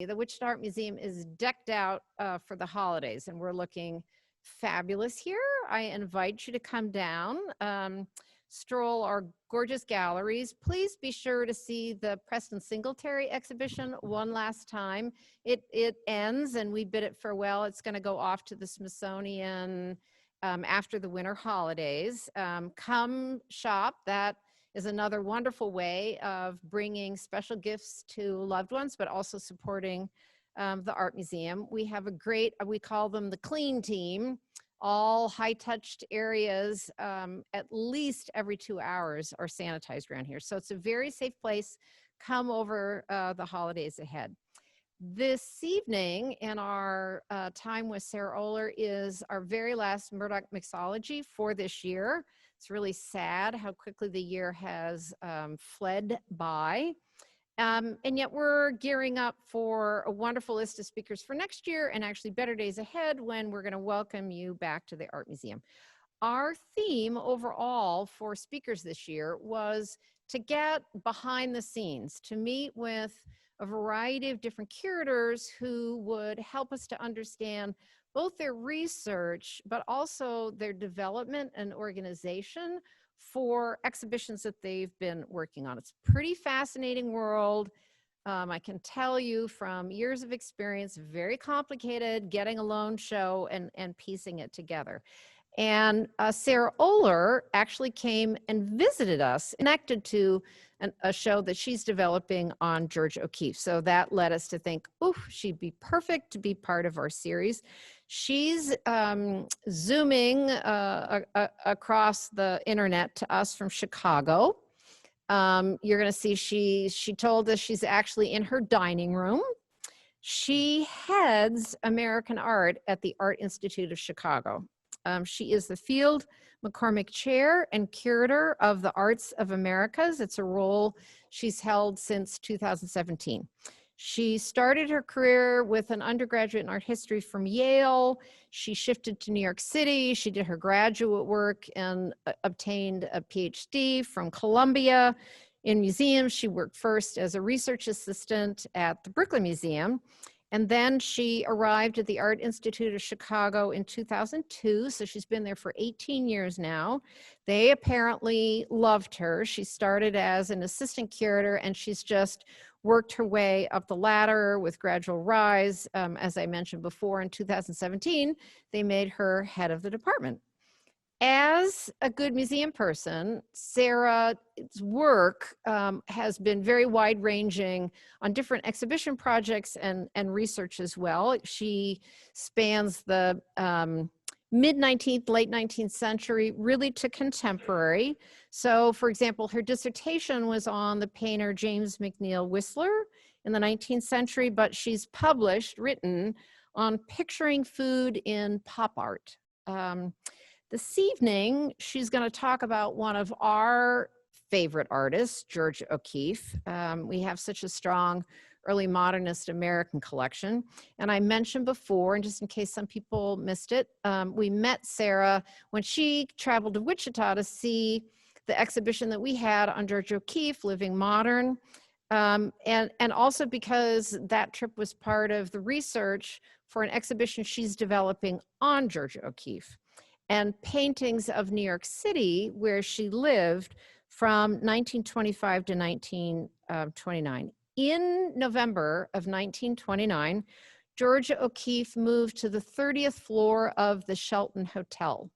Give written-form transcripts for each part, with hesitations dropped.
The Wichita Art Museum is decked out for the holidays, and we're looking fabulous here. I invite you to come down, stroll our gorgeous galleries. Please be sure to see the Preston Singletary exhibition one last time. It ends and we bid it farewell. It's going to go off to the Smithsonian after the winter holidays. Come shop. That is another wonderful way of bringing special gifts to loved ones, but also supporting the art museum. We have a great, we call them the clean team. All high-touched areas at least every 2 hours are sanitized around here. So it's a very safe place. Come over the holidays ahead. This evening in our time with Sarah Oehler is our very last Murdock mixology for this year. It's really sad how quickly the year has fled by. And yet we're gearing up for a wonderful list of speakers for next year and actually better days ahead when we're going to welcome you back to the Art Museum. Our theme overall for speakers this year was to get behind the scenes, to meet with a variety of different curators who would help us to understand both their research, but also their development and organization for exhibitions that they've been working on. It's a pretty fascinating world. I can tell you from years of experience, very complicated getting a loan show and piecing it together. And Sarah Oehler actually came and visited us, connected to a show that she's developing on George O'Keeffe. So that led us to think, oh, she'd be perfect to be part of our series. She's Zooming across the internet to us from Chicago. You're going to see she told us she's actually in her dining room. She heads American art at the Art Institute of Chicago. She is the Field-McCormick Chair and Curator of the Arts of Americas. It's a role she's held since 2017. She started her career with an undergraduate in art history from Yale. She shifted to New York City. She did her graduate work and obtained a PhD from Columbia. In museums, she worked first as a research assistant at the Brooklyn Museum. And then she arrived at the Art Institute of Chicago in 2002, so she's been there for 18 years now. They apparently loved her. She started as an assistant curator, and she's just worked her way up the ladder with gradual rise. As I mentioned before, in 2017, they made her head of the department. As a good museum person, Sarah's work has been very wide-ranging on different exhibition projects and research as well. She spans the mid-19th, late 19th century, really to contemporary. So, for example, her dissertation was on the painter James McNeill Whistler in the 19th century, but she's written on picturing food in pop art. This evening, she's going to talk about one of our favorite artists, George O'Keeffe. We have such a strong early modernist American collection. And I mentioned before, and just in case some people missed it, we met Sarah when she traveled to Wichita to see the exhibition that we had on George O'Keeffe, Living Modern. And also because that trip was part of the research for an exhibition she's developing on George O'Keeffe, and paintings of New York City, where she lived from 1925 to 1929. In November of 1929, George O'Keeffe moved to the 30th floor of the Shelton Hotel.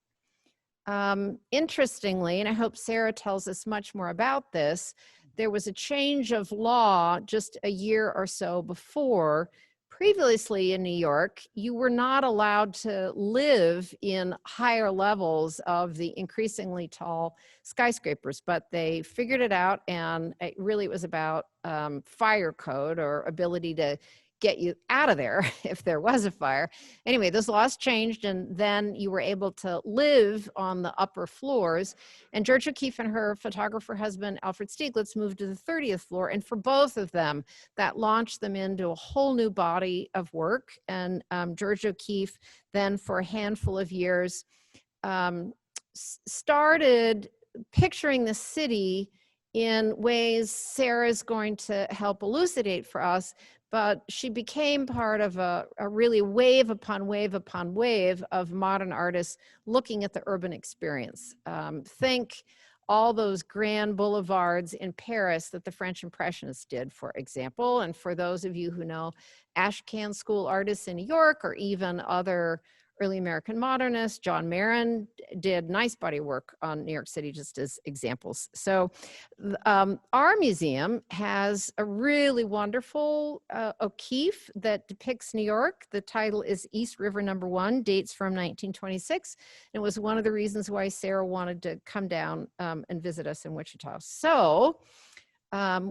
Interestingly, and I hope Sarah tells us much more about this, there was a change of law just a year or so before. Previously in New York, you were not allowed to live in higher levels of the increasingly tall skyscrapers, but they figured it out, and it really was about fire code or ability to get you out of there if there was a fire. Anyway, those laws changed, and then you were able to live on the upper floors. And George O'Keeffe and her photographer husband, Alfred Stieglitz, moved to the 30th floor. And for both of them, that launched them into a whole new body of work. And George O'Keeffe then, for a handful of years, started picturing the city in ways Sarah's going to help elucidate for us, but she became part of a really wave upon wave upon wave of modern artists looking at the urban experience. Think all those grand boulevards in Paris that the French Impressionists did, for example. And for those of you who know Ashcan School artists in New York, or even other early American modernists, John Marin did nice body work on New York City, just as examples. So our museum has a really wonderful O'Keeffe that depicts New York. The title is East River No. 1, dates from 1926. It was one of the reasons why Sarah wanted to come down and visit us in Wichita. So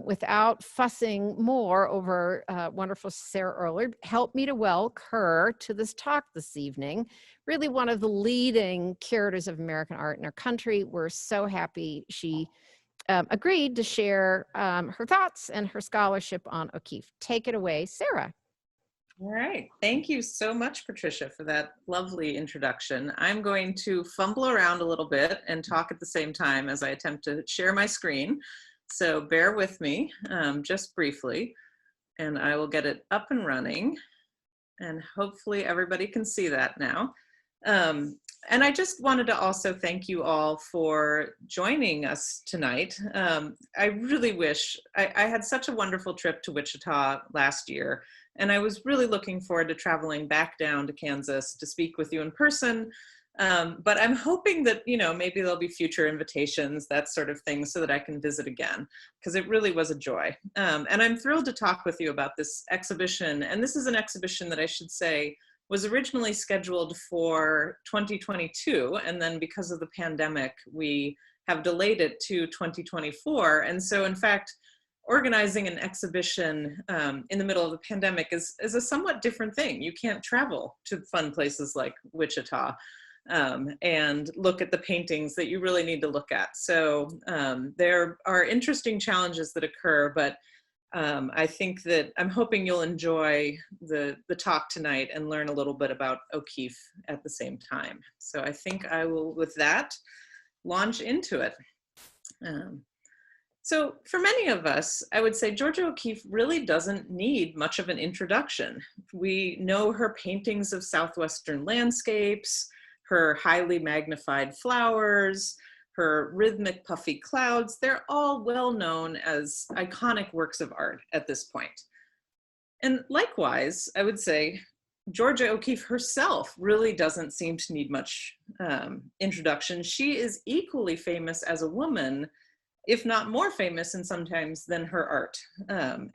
without fussing more over wonderful Sarah Oehler, help me to welcome her to this talk this evening. Really one of the leading curators of American art in our country. We're so happy she agreed to share her thoughts and her scholarship on O'Keeffe. Take it away, Sarah. All right. Thank you so much, Patricia, for that lovely introduction. I'm going to fumble around a little bit and talk at the same time as I attempt to share my screen. So bear with me just briefly, and I will get it up and running. And hopefully everybody can see that now. And I just wanted to also thank you all for joining us tonight. I really wish, I had such a wonderful trip to Wichita last year, and I was really looking forward to traveling back down to Kansas to speak with you in person. But I'm hoping that, you know, maybe there'll be future invitations, that sort of thing, so that I can visit again, because it really was a joy. And I'm thrilled to talk with you about this exhibition. And this is an exhibition that I should say was originally scheduled for 2022. And then because of the pandemic, we have delayed it to 2024. And so in fact, organizing an exhibition in the middle of the pandemic is a somewhat different thing. You can't travel to fun places like Wichita and look at the paintings that you really need to look at. So there are interesting challenges that occur, but I think that I'm hoping you'll enjoy the talk tonight and learn a little bit about O'Keeffe at the same time. So I think I will, with that, launch into it. So for many of us, I would say Georgia O'Keeffe really doesn't need much of an introduction. We know her paintings of Southwestern landscapes, her highly magnified flowers, her rhythmic puffy clouds. They're all well known as iconic works of art at this point. And likewise, I would say Georgia O'Keeffe herself really doesn't seem to need much introduction. She is equally famous as a woman, if not more famous and sometimes than her art.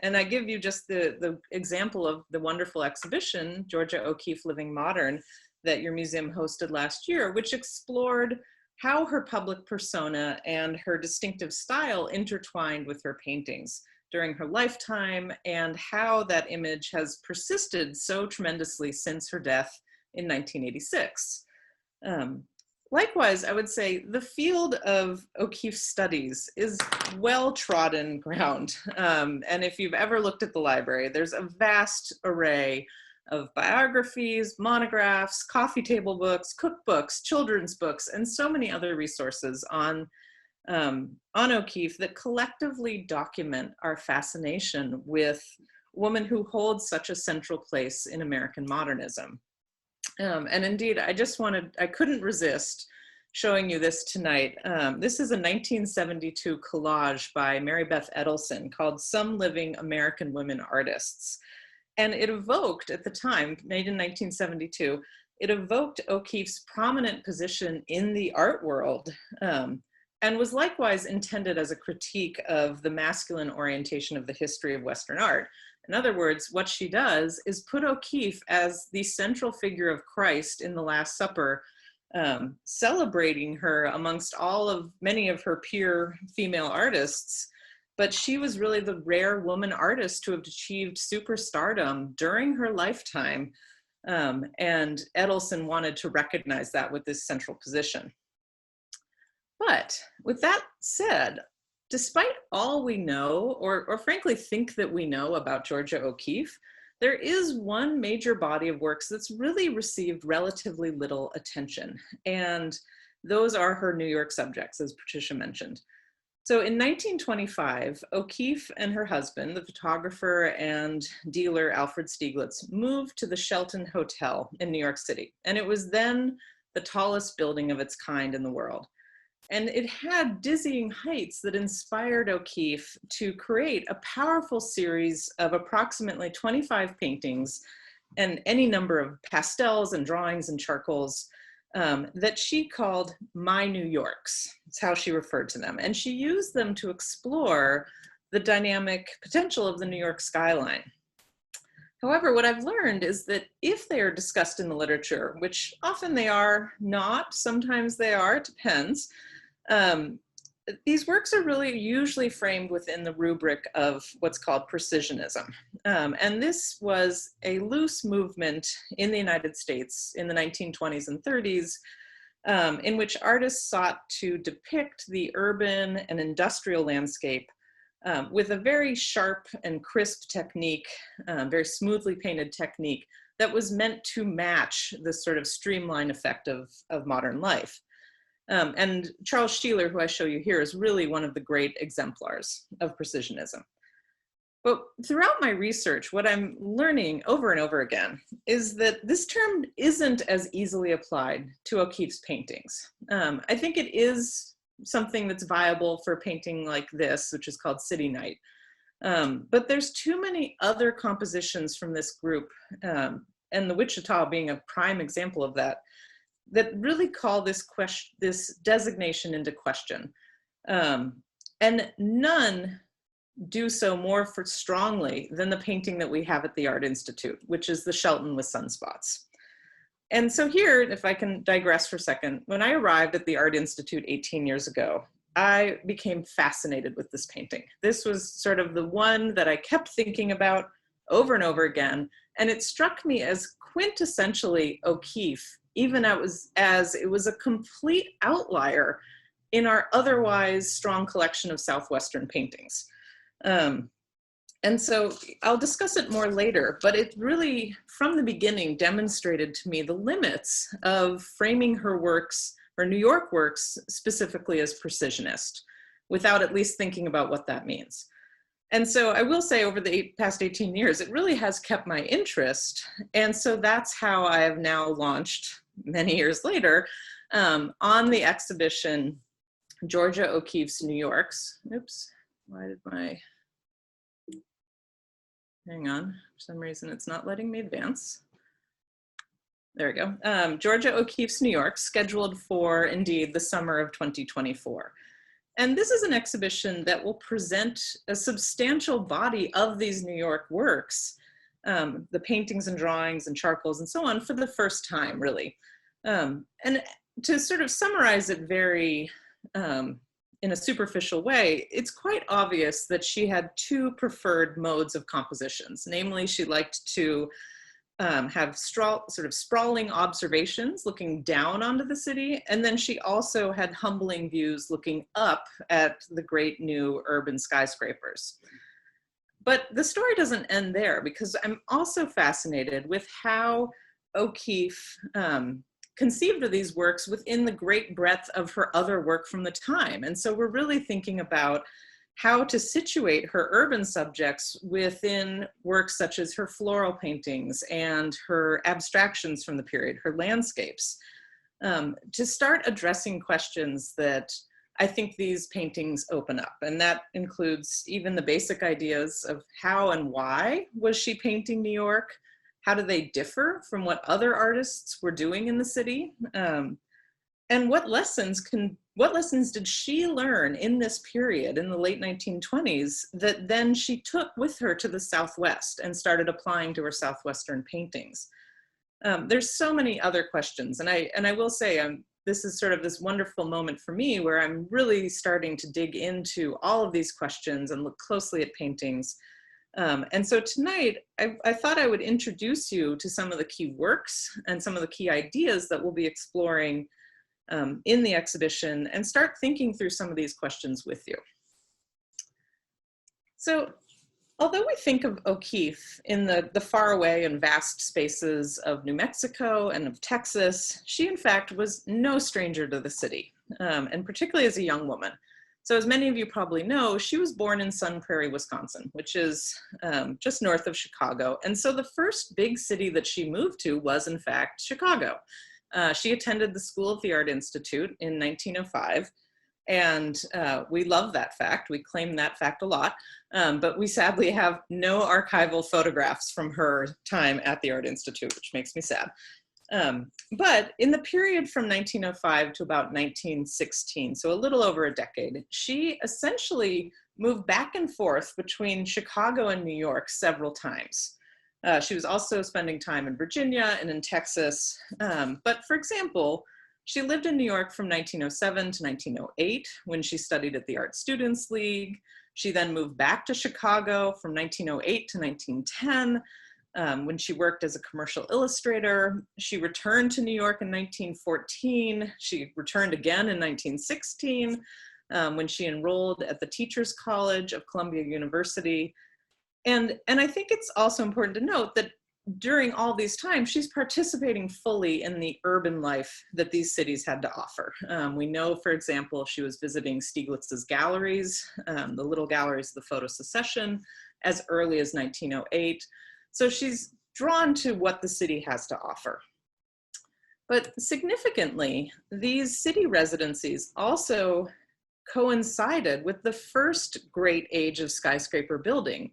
And I give you just the example of the wonderful exhibition, Georgia O'Keeffe Living Modern, that your museum hosted last year, which explored how her public persona and her distinctive style intertwined with her paintings during her lifetime, and how that image has persisted so tremendously since her death in 1986. Likewise, I would say the field of O'Keeffe studies is well-trodden ground. And if you've ever looked at the library, there's a vast array of biographies, monographs, coffee table books, cookbooks, children's books, and so many other resources on O'Keeffe that collectively document our fascination with a woman who holds such a central place in American modernism. And indeed, I couldn't resist showing you this tonight. This is a 1972 collage by Mary Beth Edelson called Some Living American Women Artists. And it evoked, at the time, made in 1972, it evoked O'Keeffe's prominent position in the art world, and was likewise intended as a critique of the masculine orientation of the history of Western art. In other words, what she does is put O'Keeffe as the central figure of Christ in the Last Supper, celebrating her amongst many of her peer female artists. But she was really the rare woman artist to have achieved superstardom during her lifetime. And Edelson wanted to recognize that with this central position. But with that said, despite all we know, or frankly think that we know about Georgia O'Keeffe, there is one major body of works that's really received relatively little attention. And those are her New York subjects, as Patricia mentioned. So in 1925, O'Keeffe and her husband, the photographer and dealer Alfred Stieglitz, moved to the Shelton Hotel in New York City. And it was then the tallest building of its kind in the world. And it had dizzying heights that inspired O'Keeffe to create a powerful series of approximately 25 paintings and any number of pastels and drawings and charcoals that she called My New Yorks. That's how she referred to them. And she used them to explore the dynamic potential of the New York skyline. However, what I've learned is that if they are discussed in the literature, which often they are not, sometimes they are, it depends, these works are really usually framed within the rubric of what's called precisionism. And this was a loose movement in the United States in the 1920s and 30s, in which artists sought to depict the urban and industrial landscape with a very sharp and crisp technique, very smoothly painted technique that was meant to match this sort of streamline effect of modern life. And Charles Sheeler, who I show you here, is really one of the great exemplars of precisionism. But throughout my research, what I'm learning over and over again is that this term isn't as easily applied to O'Keeffe's paintings. I think it is something that's viable for a painting like this, which is called City Night. But there's too many other compositions from this group, and the Wichita being a prime example of that, that really call this designation into question. And none do so more strongly than the painting that we have at the Art Institute, which is the Shelton with Sunspots. And so here, if I can digress for a second, when I arrived at the Art Institute 18 years ago, I became fascinated with this painting. This was sort of the one that I kept thinking about over and over again. And it struck me as quintessentially O'Keeffe, even as it was a complete outlier in our otherwise strong collection of Southwestern paintings. And so I'll discuss it more later, but it really, from the beginning, demonstrated to me the limits of framing her works, or New York works, specifically as precisionist, without at least thinking about what that means. And so I will say over the past 18 years, it really has kept my interest. And so that's how I have now launched, many years later, on the exhibition, Georgia O'Keeffe's New Yorks. Oops, why did my, hang on, for some reason it's not letting me advance. There we go. Georgia O'Keeffe's New York, scheduled for, indeed, the summer of 2024. And this is an exhibition that will present a substantial body of these New York works, the paintings and drawings and charcoals and so on, for the first time, really. And to sort of summarize it very, in a superficial way, it's quite obvious that she had two preferred modes of compositions. Namely, she liked to have sort of sprawling observations looking down onto the city. And then she also had humbling views looking up at the great new urban skyscrapers. But the story doesn't end there, because I'm also fascinated with how O'Keeffe conceived of these works within the great breadth of her other work from the time. And so we're really thinking about how to situate her urban subjects within works such as her floral paintings and her abstractions from the period, her landscapes, to start addressing questions that I think these paintings open up. And that includes even the basic ideas of how and why was she painting New York? How do they differ from what other artists were doing in the city? And what lessons did she learn in this period in the late 1920s that then she took with her to the Southwest and started applying to her Southwestern paintings? There's so many other questions. And I will say, this is sort of this wonderful moment for me where I'm really starting to dig into all of these questions and look closely at paintings. And so tonight, I thought I would introduce you to some of the key works and some of the key ideas that we'll be exploring in the exhibition, and start thinking through some of these questions with you. So, although we think of O'Keeffe in the faraway and vast spaces of New Mexico and of Texas, she in fact was no stranger to the city, and particularly as a young woman. So as many of you probably know, she was born in Sun Prairie, Wisconsin, which is just north of Chicago. And so the first big city that she moved to was, in fact, Chicago. She attended the School of the Art Institute in 1905. And we love that fact. We claim that fact a lot. But we sadly have no archival photographs from her time at the Art Institute, which makes me sad. But in the period from 1905 to about 1916, so a little over a decade, she essentially moved back and forth between Chicago and New York several times. She was also spending time in Virginia and in Texas. But for example, she lived in New York from 1907 to 1908 when she studied at the Art Students League. She then moved back to Chicago from 1908 to 1910. When she worked as a commercial illustrator. She returned to New York in 1914. She returned again in 1916 when she enrolled at the Teachers College of Columbia University. And I think it's also important to note that during all these times, she's participating fully in the urban life that these cities had to offer. We know, for example, she was visiting Stieglitz's galleries, the little galleries of the photo secession, as early as 1908. So she's drawn to what the city has to offer. But significantly, these city residencies also coincided with the first great age of skyscraper building,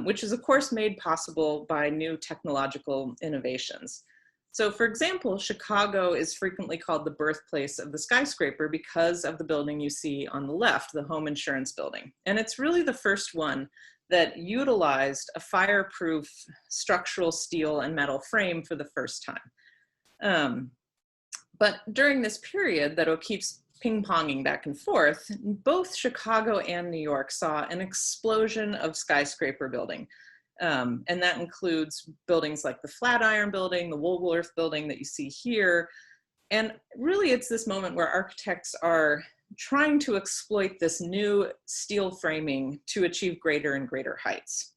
which is of course made possible by new technological innovations. So for example, Chicago is frequently called the birthplace of the skyscraper because of the building you see on the left, the home insurance building. And it's really the first one that utilized a fireproof structural steel and metal frame for the first time. But during this period that O'Keeffe's ping-ponging back and forth, both Chicago and New York saw an explosion of skyscraper building. And that includes buildings like the Flatiron Building, the Woolworth Building that you see here. And really it's this moment where architects are trying to exploit this new steel framing to achieve greater and greater heights.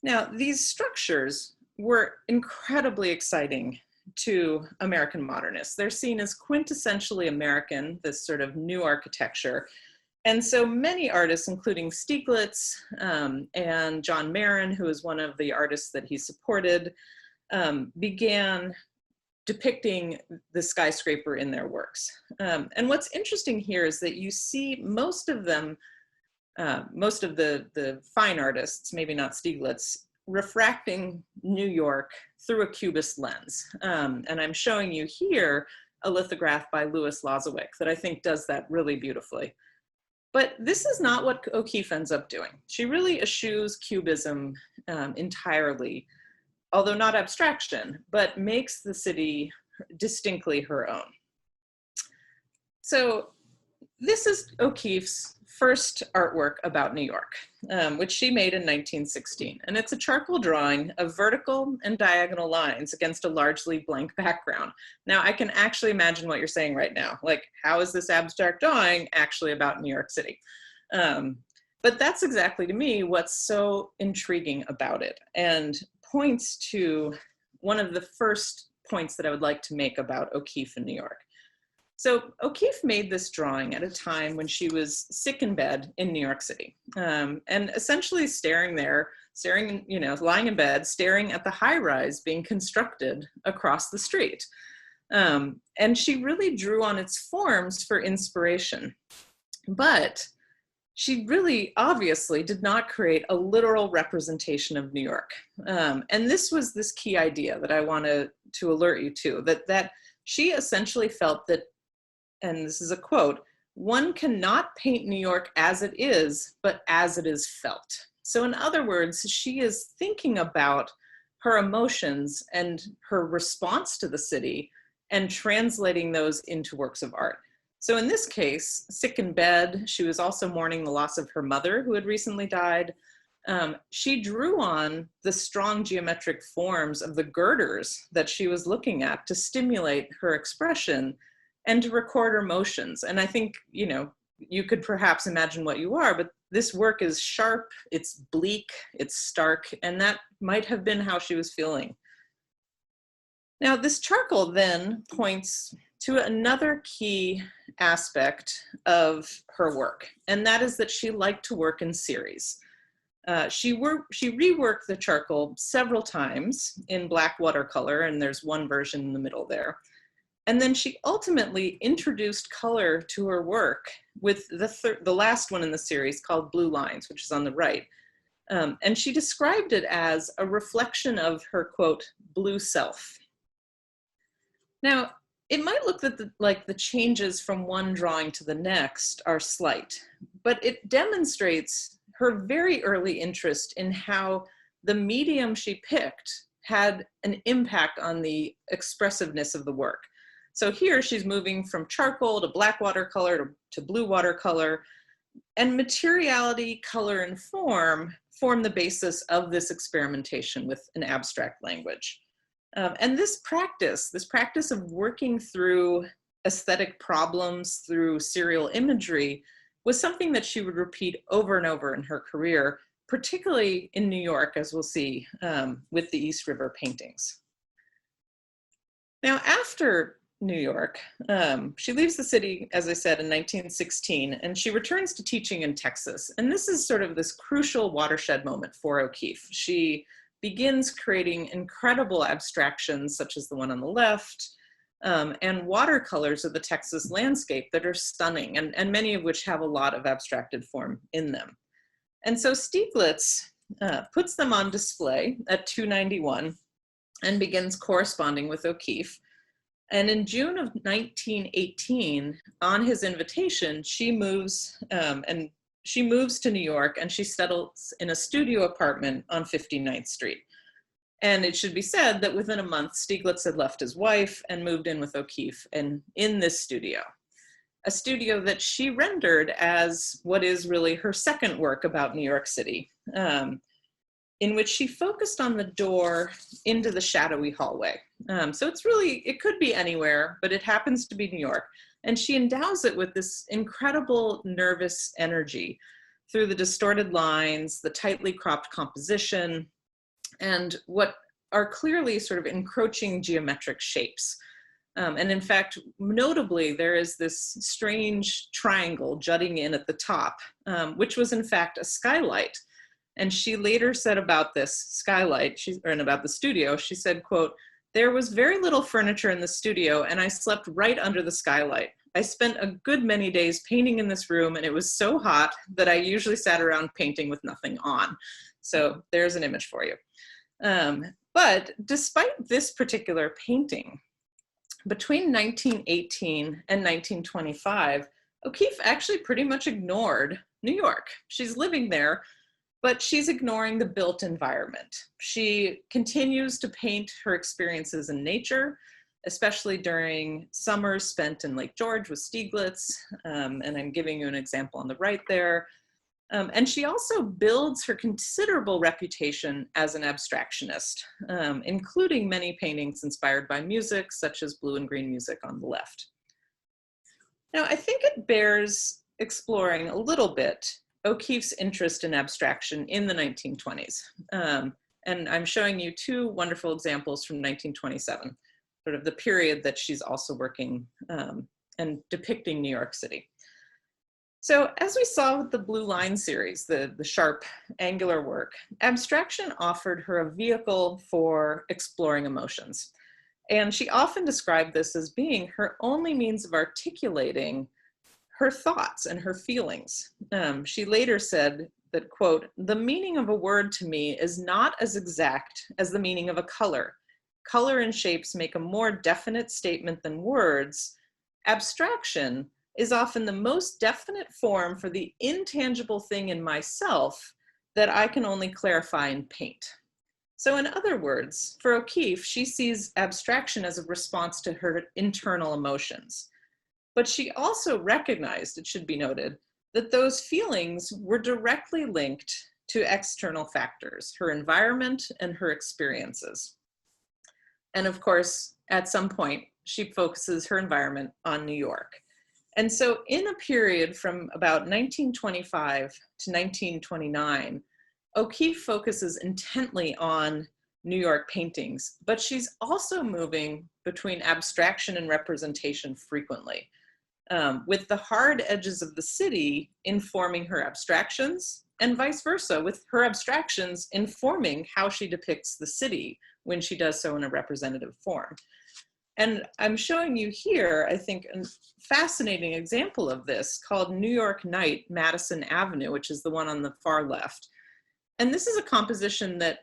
Now, these structures were incredibly exciting to American modernists. They're seen as quintessentially American, this sort of new architecture. And so many artists, including Stieglitz and John Marin, who is one of the artists that he supported, began depicting the skyscraper in their works. And what's interesting here is that you see most of them, most of the fine artists, maybe not Stieglitz, refracting New York through a cubist lens. And I'm showing you here a lithograph by Louis Lozowick that I think does that really beautifully. But this is not what O'Keeffe ends up doing. She really eschews cubism entirely, although not abstraction, but makes the city distinctly her own. So this is O'Keeffe's first artwork about New York, which she made in 1916. And it's a charcoal drawing of vertical and diagonal lines against a largely blank background. Now, I can actually imagine what you're saying right now. Like, how is this abstract drawing actually about New York City? But that's exactly, to me, what's so intriguing about it, and points to one of the first points that I would like to make about O'Keeffe in New York. So O'Keeffe made this drawing at a time when she was sick in bed in New York City, and essentially lying in bed, staring at the high rise being constructed across the street. And she really drew on its forms for inspiration. But she really obviously did not create a literal representation of New York. And this was this key idea that I wanted to alert you to, that she essentially felt that, and this is a quote, "One cannot paint New York as it is, but as it is felt." So in other words, she is thinking about her emotions and her response to the city and translating those into works of art. So in this case, sick in bed, she was also mourning the loss of her mother who had recently died. She drew on the strong geometric forms of the girders that she was looking at to stimulate her expression and to record her motions. And I think, you could perhaps imagine what you are, but this work is sharp, it's bleak, it's stark, and that might have been how she was feeling. Now, this charcoal then points to another key aspect of her work, and that is that she liked to work in series. She reworked the charcoal several times in black watercolor, and there's one version in the middle there. And then she ultimately introduced color to her work with the last one in the series called Blue Lines, which is on the right. And she described it as a reflection of her, quote, blue self. Now, it might look like the changes from one drawing to the next are slight, but it demonstrates her very early interest in how the medium she picked had an impact on the expressiveness of the work. So here she's moving from charcoal to black watercolor to blue watercolor, and materiality, color, and form the basis of this experimentation with an abstract language. And this practice of working through aesthetic problems through serial imagery was something that she would repeat over and over in her career, particularly in New York, as we'll see with the East River paintings. Now, after New York, she leaves the city, as I said, in 1916, and she returns to teaching in Texas. And this is sort of this crucial watershed moment for O'Keeffe. She begins creating incredible abstractions, such as the one on the left, and watercolors of the Texas landscape that are stunning, and many of which have a lot of abstracted form in them. And so Stieglitz puts them on display at 291 and begins corresponding with O'Keeffe. And in June of 1918, on his invitation, she moves to New York, and she settles in a studio apartment on 59th Street. And it should be said that within a month, Stieglitz had left his wife and moved in with O'Keeffe and in this studio, a studio that she rendered as what is really her second work about New York City, in which she focused on the door into the shadowy hallway. So it could be anywhere, but it happens to be New York. And she endows it with this incredible nervous energy through the distorted lines, the tightly cropped composition, and what are clearly sort of encroaching geometric shapes. And in fact, notably, there is this strange triangle jutting in at the top, which was in fact a skylight. And she later said about this skylight, and about the studio, she said, quote, "There was very little furniture in the studio, and I slept right under the skylight. I spent a good many days painting in this room, and it was so hot that I usually sat around painting with nothing on." So there's an image for you. But despite this particular painting, between 1918 and 1925, O'Keeffe actually pretty much ignored New York. She's living there, but she's ignoring the built environment. She continues to paint her experiences in nature, especially during summers spent in Lake George with Stieglitz, and I'm giving you an example on the right there. And she also builds her considerable reputation as an abstractionist, including many paintings inspired by music, such as blue and green music on the left. Now, I think it bears exploring a little bit O'Keeffe's interest in abstraction in the 1920s. And I'm showing you two wonderful examples from 1927, sort of the period that she's also working and depicting New York City. So as we saw with the Blue Line series, the sharp angular work, abstraction offered her a vehicle for exploring emotions. And she often described this as being her only means of articulating her thoughts and her feelings. She later said that, quote, "The meaning of a word to me is not as exact as the meaning of a color. Color and shapes make a more definite statement than words. Abstraction is often the most definite form for the intangible thing in myself that I can only clarify and paint." So in other words, for O'Keeffe, she sees abstraction as a response to her internal emotions. But she also recognized, it should be noted, that those feelings were directly linked to external factors, her environment and her experiences. And of course, at some point, she focuses her environment on New York. And so in a period from about 1925 to 1929, O'Keeffe focuses intently on New York paintings, but she's also moving between abstraction and representation frequently, with the hard edges of the city informing her abstractions, and vice versa, with her abstractions informing how she depicts the city when she does so in a representative form. And I'm showing you here, I think, a fascinating example of this called New York Night, Madison Avenue, which is the one on the far left. And this is a composition that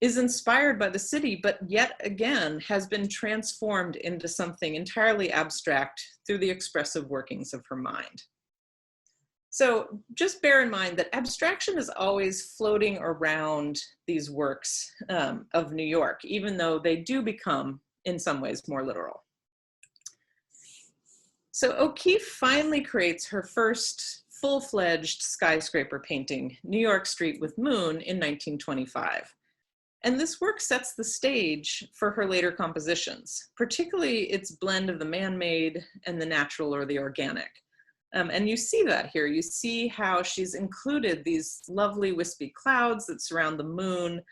is inspired by the city, but yet again has been transformed into something entirely abstract through the expressive workings of her mind. So just bear in mind that abstraction is always floating around these works of New York, even though they do become, in some ways, more literal. So O'Keeffe finally creates her first full-fledged skyscraper painting, New York Street with Moon, in 1925. And this work sets the stage for her later compositions, particularly its blend of the man-made and the natural or the organic. And you see that here. You see how she's included these lovely wispy clouds that surround the moon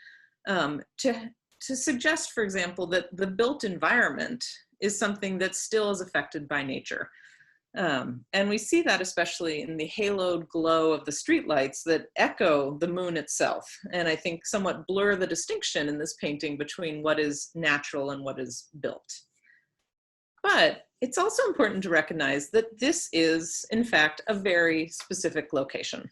to suggest, for example, that the built environment is something that still is affected by nature. And we see that especially in the haloed glow of the streetlights that echo the moon itself, and I think somewhat blur the distinction in this painting between what is natural and what is built. But it's also important to recognize that this is, in fact, a very specific location.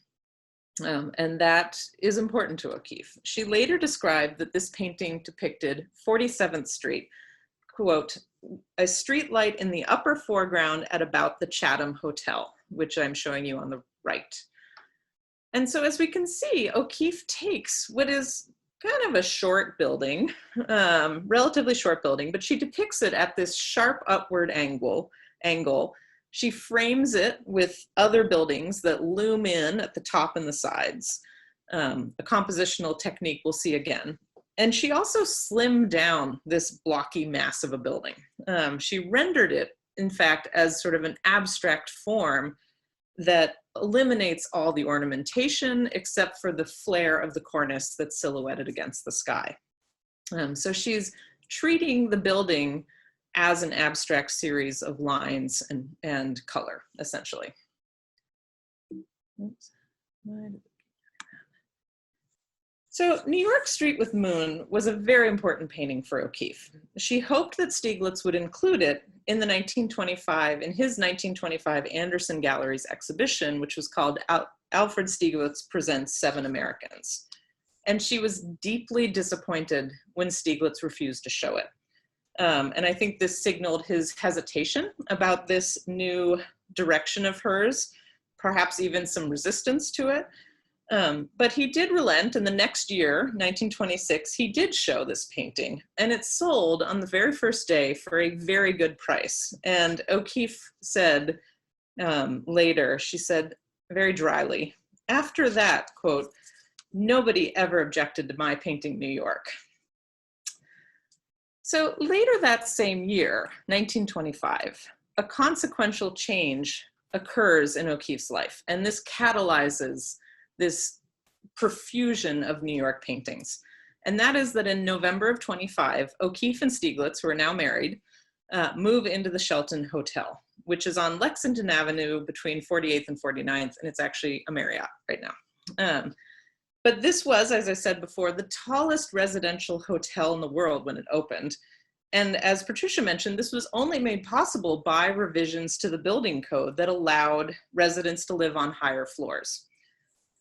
And that is important to O'Keeffe. She later described that this painting depicted 47th Street, quote, a street light in the upper foreground at about the Chatham Hotel, which I'm showing you on the right. And so as we can see, O'Keeffe takes what is kind of a short building, relatively short building, but she depicts it at this sharp upward angle. She frames it with other buildings that loom in at the top and the sides, a compositional technique we'll see again. And she also slimmed down this blocky mass of a building. She rendered it, in fact, as sort of an abstract form that eliminates all the ornamentation except for the flare of the cornice that's silhouetted against the sky. So she's treating the building as an abstract series of lines and color, essentially. Oops. So New York Street with Moon was a very important painting for O'Keeffe. She hoped that Stieglitz would include it in his 1925 Anderson Gallery's exhibition, which was called Alfred Stieglitz Presents Seven Americans. And she was deeply disappointed when Stieglitz refused to show it. And I think this signaled his hesitation about this new direction of hers, perhaps even some resistance to it. But he did relent, and the next year, 1926, he did show this painting, and it sold on the very first day for a very good price. And O'Keeffe said later, she said very dryly, after that, quote, nobody ever objected to my painting New York. So later that same year, 1925, a consequential change occurs in O'Keeffe's life, and this catalyzes this profusion of New York paintings. And that is that in November of 25, O'Keeffe and Stieglitz, who are now married, move into the Shelton Hotel, which is on Lexington Avenue between 48th and 49th, and it's actually a Marriott right now. But this was, as I said before, the tallest residential hotel in the world when it opened. And as Patricia mentioned, this was only made possible by revisions to the building code that allowed residents to live on higher floors.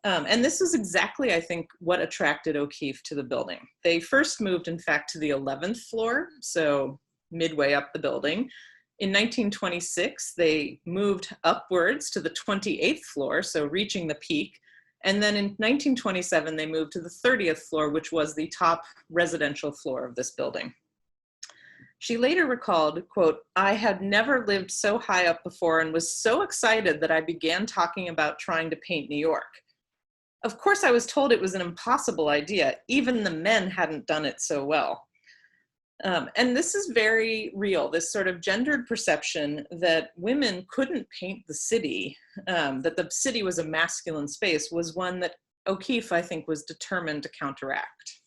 And this is exactly, I think, what attracted O'Keeffe to the building. They first moved, in fact, to the 11th floor, so midway up the building. In 1926, they moved upwards to the 28th floor, so reaching the peak. And then in 1927, they moved to the 30th floor, which was the top residential floor of this building. She later recalled, quote, I had never lived so high up before and was so excited that I began talking about trying to paint New York. Of course, I was told it was an impossible idea. Even the men hadn't done it so well. And this is very real, this sort of gendered perception that women couldn't paint the city, that the city was a masculine space, was one that O'Keeffe, I think, was determined to counteract.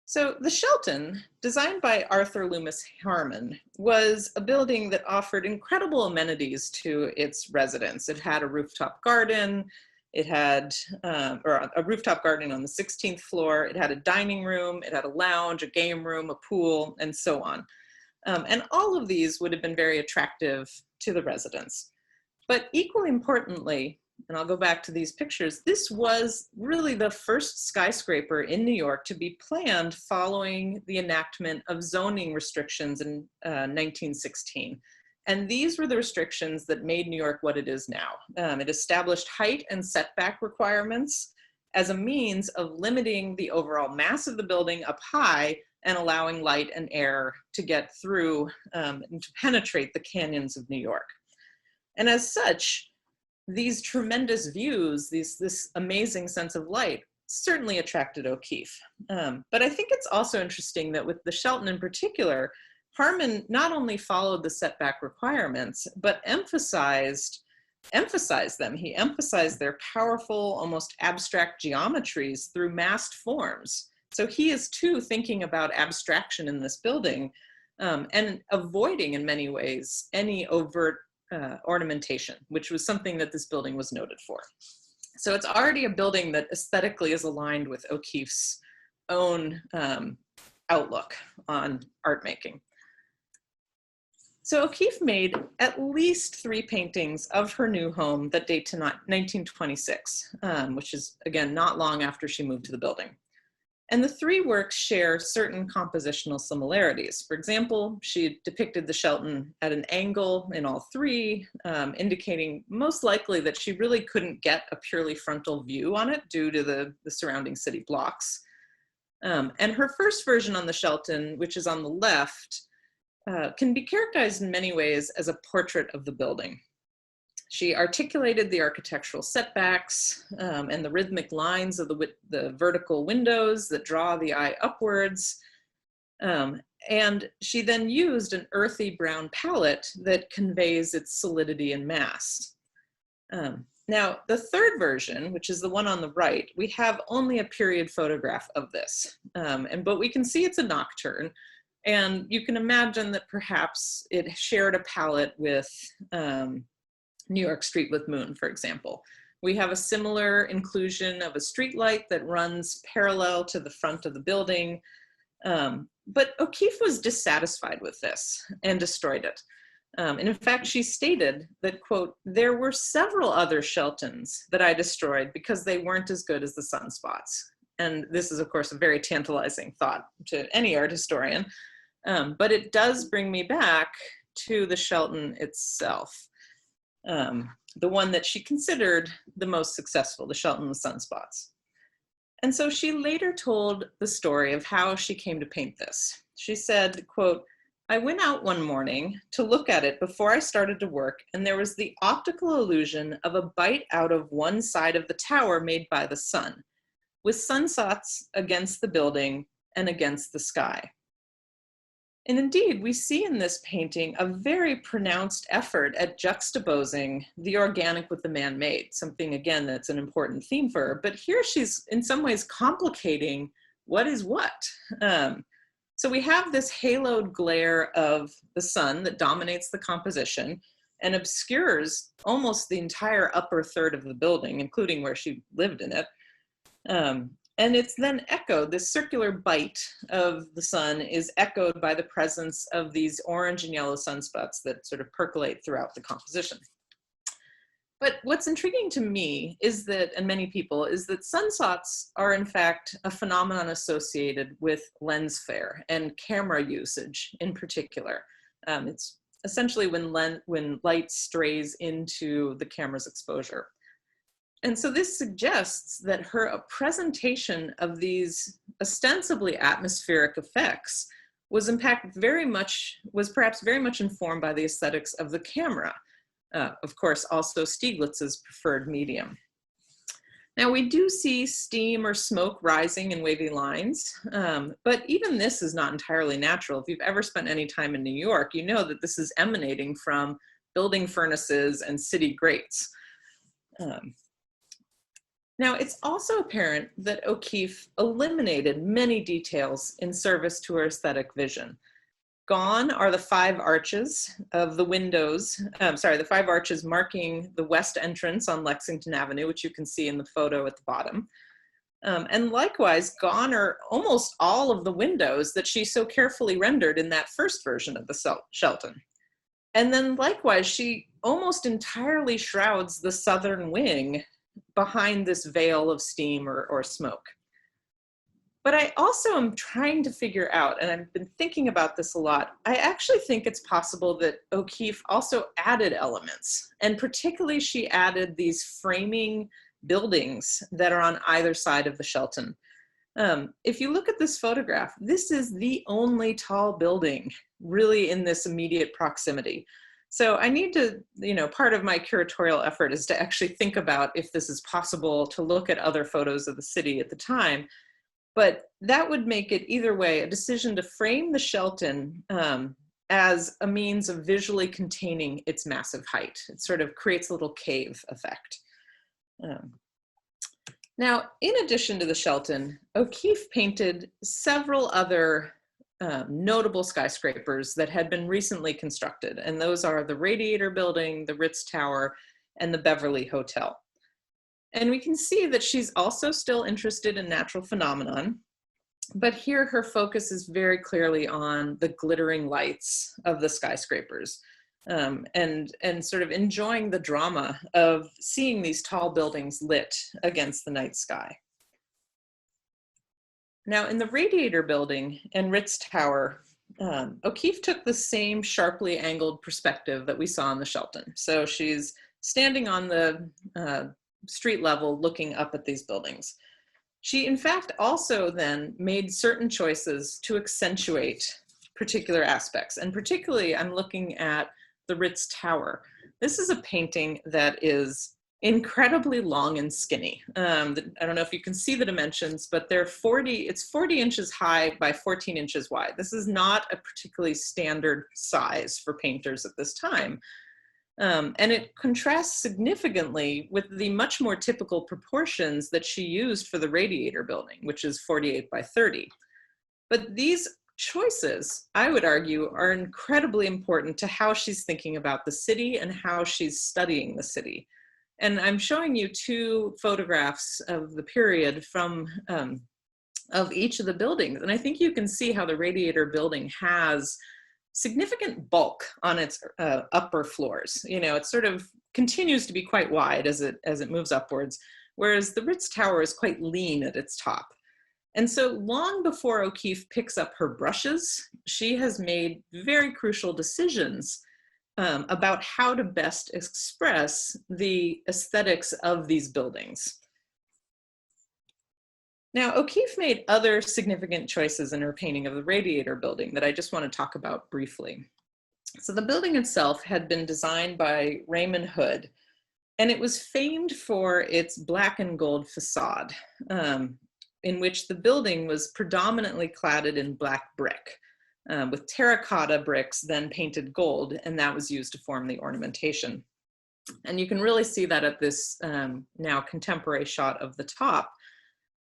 So the Shelton, designed by Arthur Loomis Harmon, was a building that offered incredible amenities to its residents. It had a rooftop garden. It had a rooftop garden on the 16th floor. It had a dining room. It had a lounge, a game room, a pool, and so on. And all of these would have been very attractive to the residents. But equally importantly, and I'll go back to these pictures, this was really the first skyscraper in New York to be planned following the enactment of zoning restrictions in 1916. And these were the restrictions that made New York what it is now. It established height and setback requirements as a means of limiting the overall mass of the building up high and allowing light and air to get through and to penetrate the canyons of New York. And as such, these tremendous views, this amazing sense of light, certainly attracted O'Keeffe. But I think it's also interesting that with the Shelton in particular, Harmon not only followed the setback requirements, but emphasized them. He emphasized their powerful, almost abstract geometries through massed forms. So he is too thinking about abstraction in this building and avoiding in many ways any overt ornamentation, which was something that this building was noted for. So it's already a building that aesthetically is aligned with O'Keeffe's own outlook on art making. So O'Keeffe made at least 3 paintings of her new home that date to 1926, which is, again, not long after she moved to the building. And the 3 works share certain compositional similarities. For example, she depicted the Shelton at an angle in all 3, indicating most likely that she really couldn't get a purely frontal view on it due to the surrounding city blocks. And her first version on the Shelton, which is on the left, can be characterized in many ways as a portrait of the building. She articulated the architectural setbacks and the rhythmic lines of the vertical windows that draw the eye upwards. And she then used an earthy brown palette that conveys its solidity and mass. Now, the third version, which is the one on the right, we have only a period photograph of this. But we can see it's a nocturne. And you can imagine that perhaps it shared a palette with New York Street with Moon, for example. We have a similar inclusion of a street light that runs parallel to the front of the building. But O'Keeffe was dissatisfied with this and destroyed it. And in fact, she stated that, quote, "There were several other Sheltons that I destroyed because they weren't as good as the sunspots." And this is, of course, a very tantalizing thought to any art historian. But it does bring me back to the Shelton itself, the one that she considered the most successful, the Shelton with sunspots. And so she later told the story of how she came to paint this. She said, quote, "I went out one morning to look at it before I started to work, and there was the optical illusion of a bite out of one side of the tower made by the sun, with sunspots against the building and against the sky." And indeed, we see in this painting a very pronounced effort at juxtaposing the organic with the man-made, something, again, that's an important theme for her. But here she's in some ways complicating what is what. So we have this haloed glare of the sun that dominates the composition and obscures almost the entire upper third of the building, including where she lived in it. And it's then echoed, this circular bite of the sun is echoed by the presence of these orange and yellow sunspots that sort of percolate throughout the composition. But what's intriguing to me is that, and many people, is that sunspots are in fact a phenomenon associated with lens flare and camera usage in particular. It's essentially when light strays into the camera's exposure. And so this suggests that her presentation of these ostensibly atmospheric effects was perhaps very much informed by the aesthetics of the camera. Of course, also Stieglitz's preferred medium. Now we do see steam or smoke rising in wavy lines, but even this is not entirely natural. If you've ever spent any time in New York, you know that this is emanating from building furnaces and city grates. Now, it's also apparent that O'Keeffe eliminated many details in service to her aesthetic vision. Gone are the 5 arches of the windows, the 5 arches marking the west entrance on Lexington Avenue, which you can see in the photo at the bottom. And likewise, gone are almost all of the windows that she so carefully rendered in that first version of the Shelton. And then likewise, she almost entirely shrouds the southern wing behind this veil of steam or smoke. But I also am trying to figure out, and I've been thinking about this a lot, I actually think it's possible that O'Keeffe also added elements, and particularly she added these framing buildings that are on either side of the Shelton. If you look at this photograph, this is the only tall building really in this immediate proximity. So I need to, part of my curatorial effort is to actually think about if this is possible, to look at other photos of the city at the time. But that would make it either way a decision to frame the Shelton as a means of visually containing its massive height. It sort of creates a little cave effect. Now, in addition to the Shelton, O'Keeffe painted several other notable skyscrapers that had been recently constructed, and those are the Radiator Building, the Ritz Tower, and the Beverly Hotel. And we can see that she's also still interested in natural phenomenon, but here her focus is very clearly on the glittering lights of the skyscrapers, and sort of enjoying the drama of seeing these tall buildings lit against the night sky. Now, in the Radiator Building and Ritz Tower, O'Keeffe took the same sharply angled perspective that we saw in the Shelton. So she's standing on the street level looking up at these buildings. She, in fact, also then made certain choices to accentuate particular aspects. And particularly, I'm looking at the Ritz Tower. This is a painting that is incredibly long and skinny. I don't know if you can see the dimensions, but it's 40 inches high by 14 inches wide. This is not a particularly standard size for painters at this time. And it contrasts significantly with the much more typical proportions that she used for the Radiator Building, which is 48 by 30. But these choices, I would argue, are incredibly important to how she's thinking about the city and how she's studying the city. And I'm showing you 2 photographs of the period from of each of the buildings. And I think you can see how the Radiator Building has significant bulk on its upper floors. It sort of continues to be quite wide as it moves upwards, whereas the Ritz Tower is quite lean at its top. And so long before O'Keeffe picks up her brushes, she has made very crucial decisions about how to best express the aesthetics of these buildings. Now, O'Keeffe made other significant choices in her painting of the Radiator Building that I just want to talk about briefly. So the building itself had been designed by Raymond Hood, and it was famed for its black and gold facade, in which the building was predominantly cladded in black brick, with terracotta bricks then painted gold, and that was used to form the ornamentation. And you can really see that at this now contemporary shot of the top.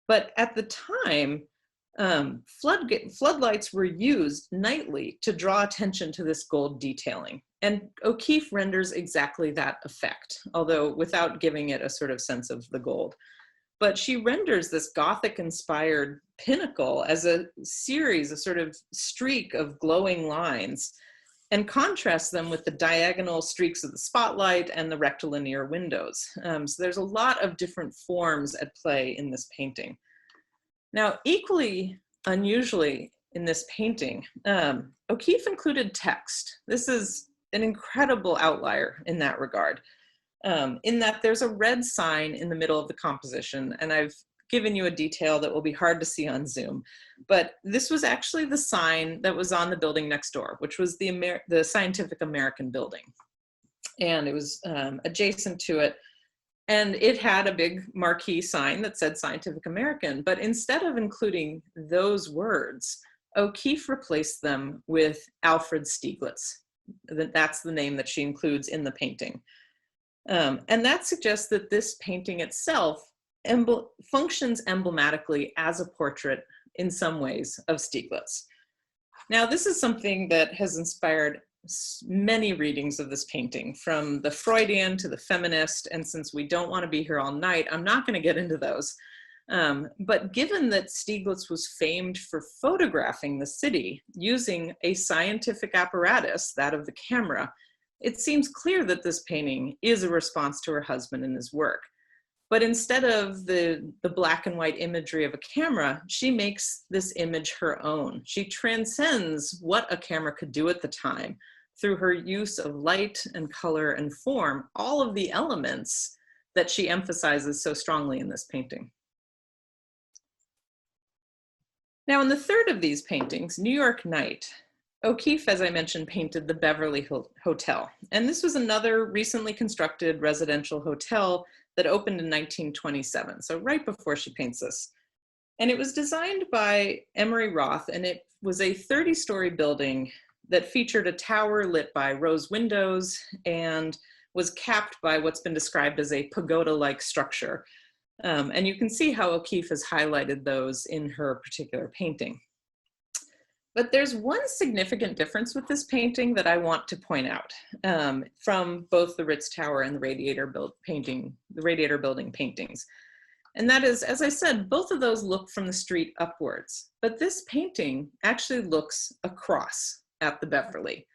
But at the time, floodlights were used nightly to draw attention to this gold detailing. And O'Keeffe renders exactly that effect, although without giving it a sort of sense of the gold. But she renders this Gothic-inspired pinnacle as a series, a sort of streak of glowing lines, and contrasts them with the diagonal streaks of the spotlight and the rectilinear windows. So there's a lot of different forms at play in this painting. Now, equally unusually in this painting, O'Keeffe included text. This is an incredible outlier in that regard, in that there's a red sign in the middle of the composition, and I've given you a detail that will be hard to see on Zoom, but this was actually the sign that was on the building next door, which was the Scientific American building. And it was adjacent to it, and it had a big marquee sign that said Scientific American, but instead of including those words, O'Keeffe replaced them with Alfred Stieglitz. That's the name that she includes in the painting. And that suggests that this painting itself functions emblematically as a portrait in some ways of Stieglitz. Now, this is something that has inspired many readings of this painting, from the Freudian to the feminist, and since we don't want to be here all night, I'm not going to get into those. But given that Stieglitz was famed for photographing the city using a scientific apparatus, that of the camera, it seems clear that this painting is a response to her husband and his work. But instead of the black and white imagery of a camera, she makes this image her own. She transcends what a camera could do at the time through her use of light and color and form, all of the elements that she emphasizes so strongly in this painting. Now, in the third of these paintings, New York Night, O'Keeffe, as I mentioned, painted the Beverly Hotel. And this was another recently constructed residential hotel that opened in 1927, so right before she paints this. And it was designed by Emery Roth, and it was a 30-story building that featured a tower lit by rose windows and was capped by what's been described as a pagoda-like structure. And you can see how O'Keeffe has highlighted those in her particular painting. But there's one significant difference with this painting that I want to point out from both the Ritz Tower and the Radiator Building paintings. And that is, as I said, both of those look from the street upwards, but this painting actually looks across at the Beverly.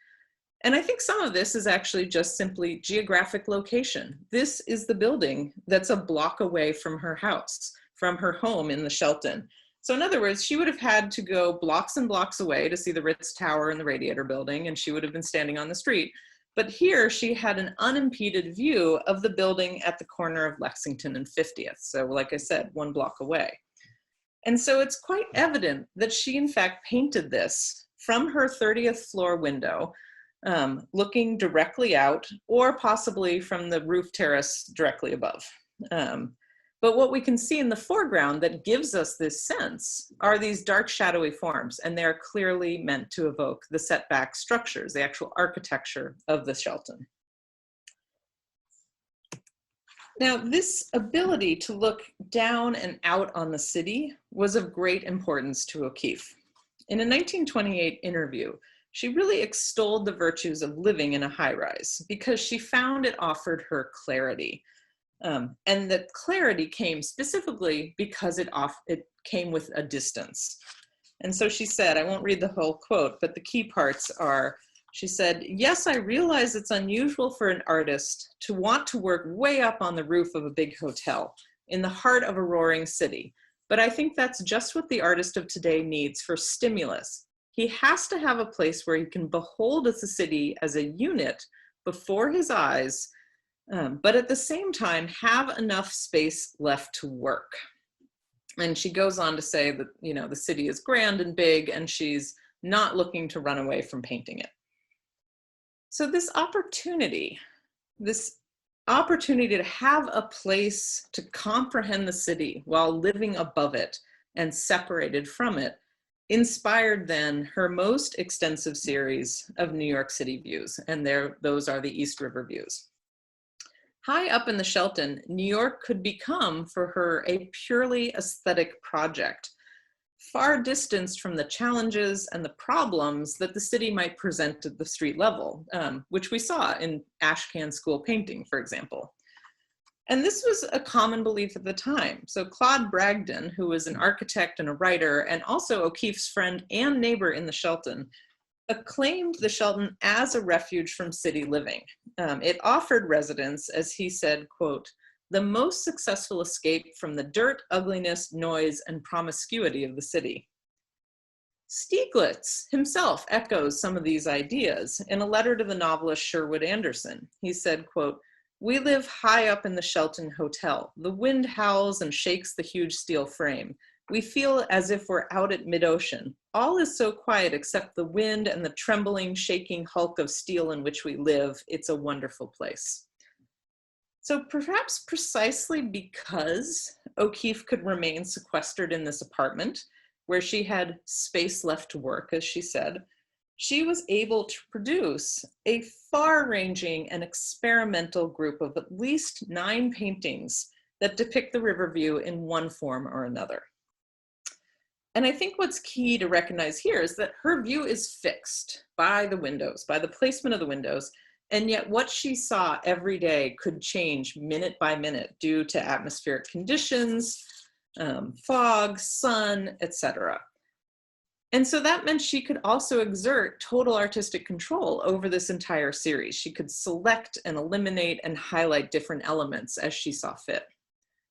And I think some of this is actually just simply geographic location. This is the building that's a block away from her house, from her home in the Shelton. So in other words, she would have had to go blocks and blocks away to see the Ritz Tower and the Radiator Building, and she would have been standing on the street. But here she had an unimpeded view of the building at the corner of Lexington and 50th. So like I said, 1 block away. And so it's quite evident that she in fact painted this from her 30th floor window, looking directly out, or possibly from the roof terrace directly above. But what we can see in the foreground that gives us this sense are these dark shadowy forms, and they're clearly meant to evoke the setback structures, the actual architecture of the Shelton. Now, this ability to look down and out on the city was of great importance to O'Keeffe. In a 1928 interview, she really extolled the virtues of living in a high-rise because she found it offered her clarity. And the clarity came specifically because it came with a distance. And so she said, I won't read the whole quote, but the key parts are, she said, "Yes, I realize it's unusual for an artist to want to work way up on the roof of a big hotel in the heart of a roaring city. But I think that's just what the artist of today needs for stimulus. He has to have a place where he can behold the city as a unit before his eyes, but at the same time have enough space left to work." And she goes on to say that, you know, the city is grand and big, and she's not looking to run away from painting it. So this opportunity to have a place to comprehend the city while living above it and separated from it inspired then her most extensive series of New York City views, and those are the East River views. High up in the Shelton, New York could become for her a purely aesthetic project, far distanced from the challenges and the problems that the city might present at the street level, which we saw in Ashcan School painting, for example. And this was a common belief at the time. So Claude Bragdon, who was an architect and a writer, and also O'Keeffe's friend and neighbor in the Shelton, acclaimed the Shelton as a refuge from city living. It offered residents, as he said, quote, "the most successful escape from the dirt, ugliness, noise, and promiscuity of the city." Stieglitz himself echoes some of these ideas in a letter to the novelist Sherwood Anderson. He said, quote, "We live high up in the Shelton Hotel. The wind howls and shakes the huge steel frame. We feel as if we're out at mid-ocean. All is so quiet except the wind and the trembling, shaking hulk of steel in which we live. It's a wonderful place." So perhaps precisely because O'Keeffe could remain sequestered in this apartment, where she had space left to work, as she said, she was able to produce a far-ranging and experimental group of at least 9 paintings that depict the river view in one form or another. And I think what's key to recognize here is that her view is fixed by the windows, by the placement of the windows, and yet what she saw every day could change minute by minute due to atmospheric conditions, fog, sun, etc. And so that meant she could also exert total artistic control over this entire series. She could select and eliminate and highlight different elements as she saw fit.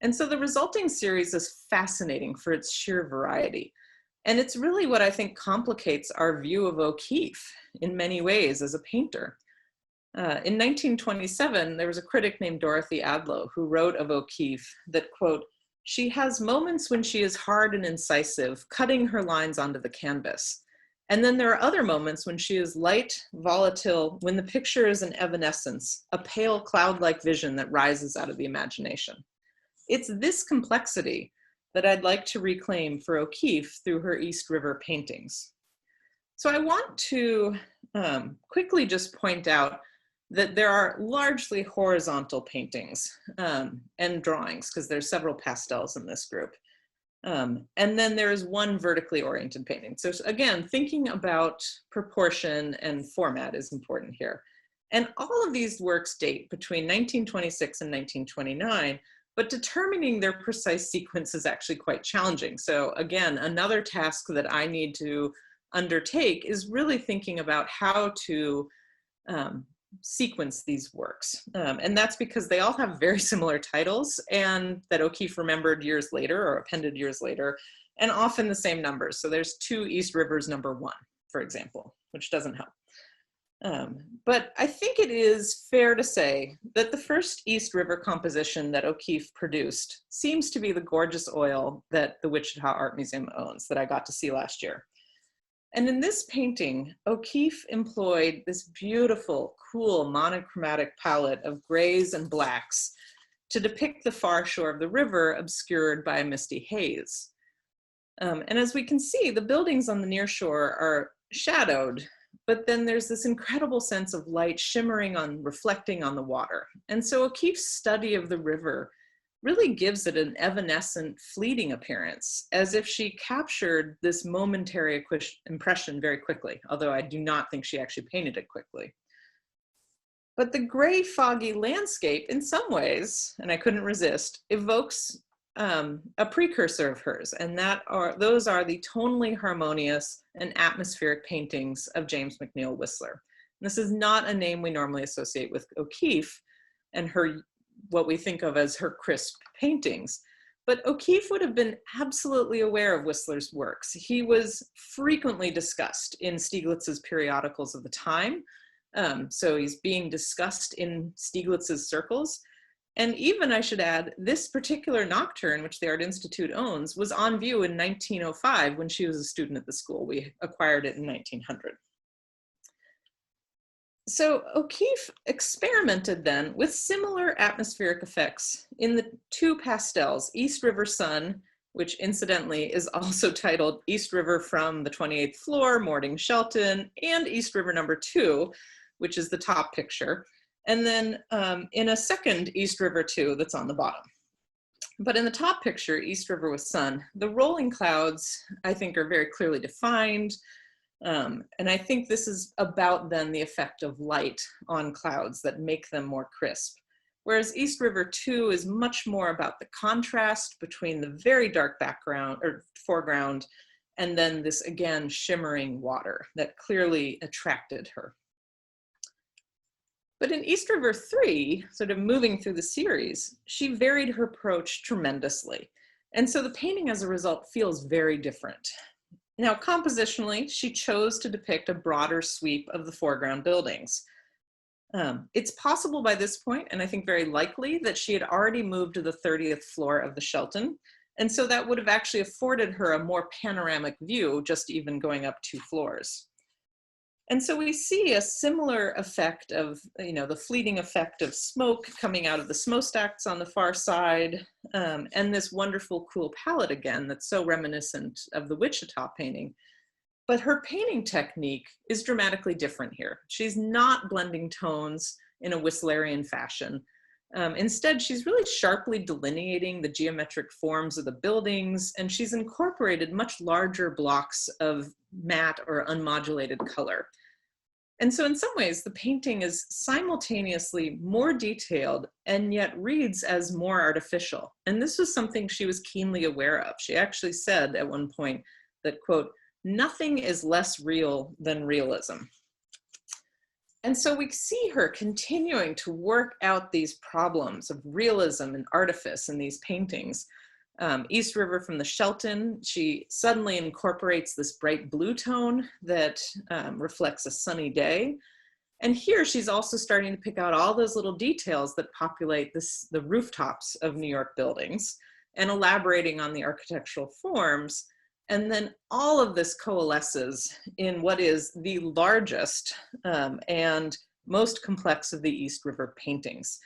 And so the resulting series is fascinating for its sheer variety. And it's really what I think complicates our view of O'Keeffe in many ways as a painter. In 1927, there was a critic named Dorothy Adlow who wrote of O'Keeffe that, quote, "She has moments when she is hard and incisive, cutting her lines onto the canvas. And then there are other moments when she is light, volatile, when the picture is an evanescence, a pale cloud-like vision that rises out of the imagination." It's this complexity that I'd like to reclaim for O'Keeffe through her East River paintings. So I want to quickly just point out that there are largely horizontal paintings and drawings, because there's several pastels in this group. And then there is one vertically oriented painting. So again, thinking about proportion and format is important here. And all of these works date between 1926 and 1929, but determining their precise sequence is actually quite challenging. So again, another task that I need to undertake is really thinking about how to sequence these works. And that's because they all have very similar titles and that O'Keeffe remembered years later or appended years later, and often the same numbers. So there's 2 East Rivers #1, for example, which doesn't help. But I think it is fair to say that the first East River composition that O'Keeffe produced seems to be the gorgeous oil that the Wichita Art Museum owns that I got to see last year. And in this painting, O'Keeffe employed this beautiful, cool, monochromatic palette of grays and blacks to depict the far shore of the river obscured by a misty haze. And as we can see, the buildings on the near shore are shadowed, but then there's this incredible sense of light shimmering on, reflecting on the water. And so O'Keeffe's study of the river really gives it an evanescent, fleeting appearance, as if she captured this momentary impression very quickly, although I do not think she actually painted it quickly. But the gray, foggy landscape, in some ways, and I couldn't resist, evokes a precursor of hers, and those are the tonally harmonious and atmospheric paintings of James McNeill Whistler. And this is not a name we normally associate with O'Keeffe and her, what we think of as her crisp paintings. But O'Keeffe would have been absolutely aware of Whistler's works. He was frequently discussed in Stieglitz's periodicals of the time. So he's being discussed in Stieglitz's circles. And even, I should add, this particular nocturne, which the Art Institute owns, was on view in 1905 when she was a student at the school. We acquired it in 1900. So O'Keeffe experimented then with similar atmospheric effects in the 2 pastels, East River Sun, which incidentally is also titled East River from the 28th Floor, Morning Shelton, and East River #2, which is the top picture. And then in a second East River 2 that's on the bottom. But in the top picture, East River with Sun, the rolling clouds, I think, are very clearly defined. And I think this is about then the effect of light on clouds that make them more crisp. Whereas East River 2 is much more about the contrast between the very dark background or foreground and then this, again, shimmering water that clearly attracted her. But in East River 3, sort of moving through the series, she varied her approach tremendously. And so the painting as a result feels very different. Now, compositionally, she chose to depict a broader sweep of the foreground buildings. It's possible by this point, and I think very likely, that she had already moved to the 30th floor of the Shelton. And so that would have actually afforded her a more panoramic view, just even going up 2 floors. And so we see a similar effect of, the fleeting effect of smoke coming out of the smokestacks on the far side, and this wonderful cool palette again that's so reminiscent of the Wichita painting. But her painting technique is dramatically different here. She's not blending tones in a Whistlerian fashion. Instead, she's really sharply delineating the geometric forms of the buildings, and she's incorporated much larger blocks of matte or unmodulated color. And so in some ways, the painting is simultaneously more detailed and yet reads as more artificial. And this was something she was keenly aware of. She actually said at one point that, quote, "Nothing is less real than realism." And so we see her continuing to work out these problems of realism and artifice in these paintings. East River from the Shelton, she suddenly incorporates this bright blue tone that reflects a sunny day. And here she's also starting to pick out all those little details that populate the rooftops of New York buildings and elaborating on the architectural forms. And then all of this coalesces in what is the largest and most complex of the East River paintings.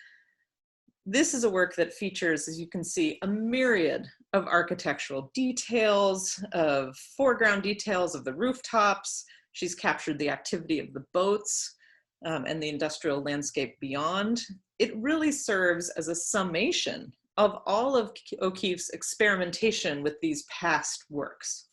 This is a work that features, as you can see, a myriad of architectural details, of foreground details of the rooftops. She's captured the activity of the boats and the industrial landscape beyond. It really serves as a summation of all of O'Keeffe's experimentation with these past works.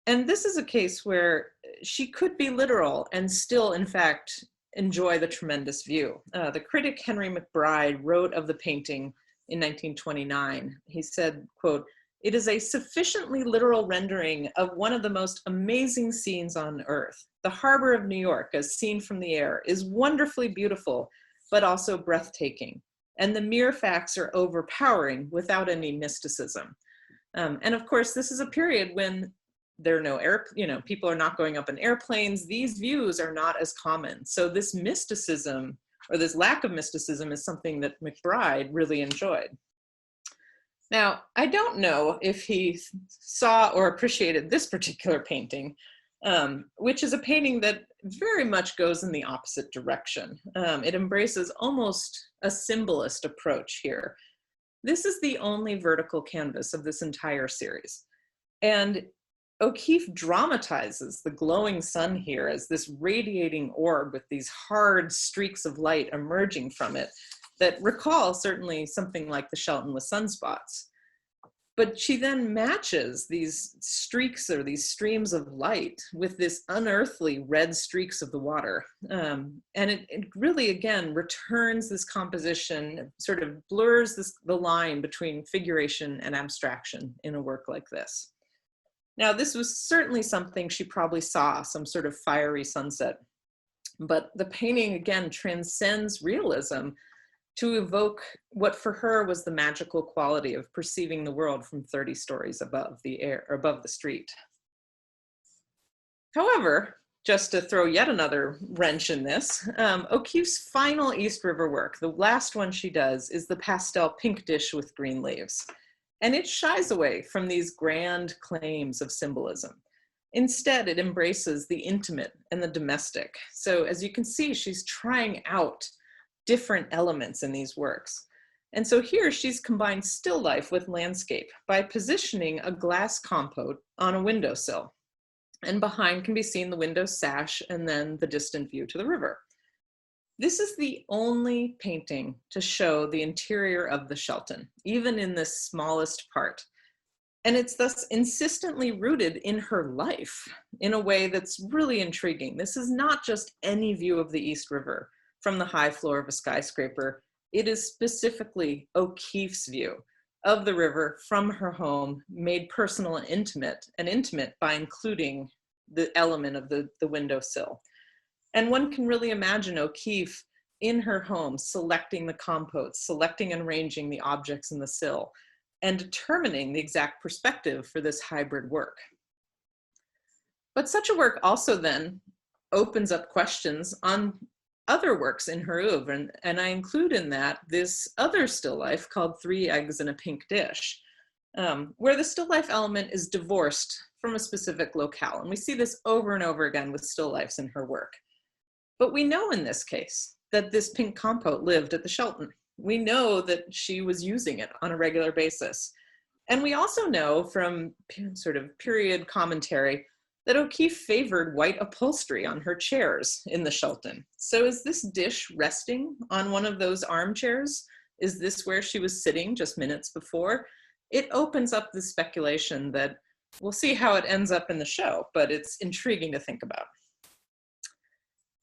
And this is a case where she could be literal and still, in fact, enjoy the tremendous view. The critic Henry McBride wrote of the painting in 1929. He said, quote, "It is a sufficiently literal rendering of one of the most amazing scenes on earth. The harbor of New York, as seen from the air, is wonderfully beautiful, but also breathtaking. And the mere facts are overpowering without any mysticism." And of course, this is a period when there are no people are not going up in airplanes. These views are not as common. So this mysticism, or this lack of mysticism, is something that McBride really enjoyed. Now, I don't know if he saw or appreciated this particular painting, which is a painting that very much goes in the opposite direction. It embraces almost a symbolist approach here. This is the only vertical canvas of this entire series. And O'Keeffe dramatizes the glowing sun here as this radiating orb with these hard streaks of light emerging from it that recall certainly something like the Shelton with sunspots. But she then matches these streaks or these streams of light with this unearthly red streaks of the water. And it really, again, returns this composition, sort of blurs the line between figuration and abstraction in a work like this. Now, this was certainly something she probably saw, some sort of fiery sunset. But the painting, again, transcends realism to evoke what for her was the magical quality of perceiving the world from 30 stories above the air, or above the street. However, just to throw yet another wrench in this, O'Keeffe's final East River work, the last one she does, is the pastel pink dish with green leaves. And it shies away from these grand claims of symbolism. Instead, it embraces the intimate and the domestic. So as you can see, she's trying out different elements in these works. And so here she's combined still life with landscape by positioning a glass compote on a windowsill. And behind can be seen the window sash and then the distant view to the river. This is the only painting to show the interior of the Shelton, even in this smallest part. And it's thus insistently rooted in her life in a way that's really intriguing. This is not just any view of the East River from the high floor of a skyscraper. It is specifically O'Keeffe's view of the river from her home, made personal and intimate by including the element of the windowsill. And one can really imagine O'Keeffe in her home selecting the compotes, selecting and arranging the objects in the sill, and determining the exact perspective for this hybrid work. But such a work also then opens up questions on other works in her oeuvre, and I include in that this other still life called 3 Eggs in a Pink Dish, where the still life element is divorced from a specific locale. And we see this over and over again with still lifes in her work. But we know in this case that this pink compote lived at the Shelton. We know that she was using it on a regular basis. And we also know from sort of period commentary that O'Keeffe favored white upholstery on her chairs in the Shelton. So is this dish resting on one of those armchairs? Is this where she was sitting just minutes before? It opens up the speculation that we'll see how it ends up in the show, but it's intriguing to think about.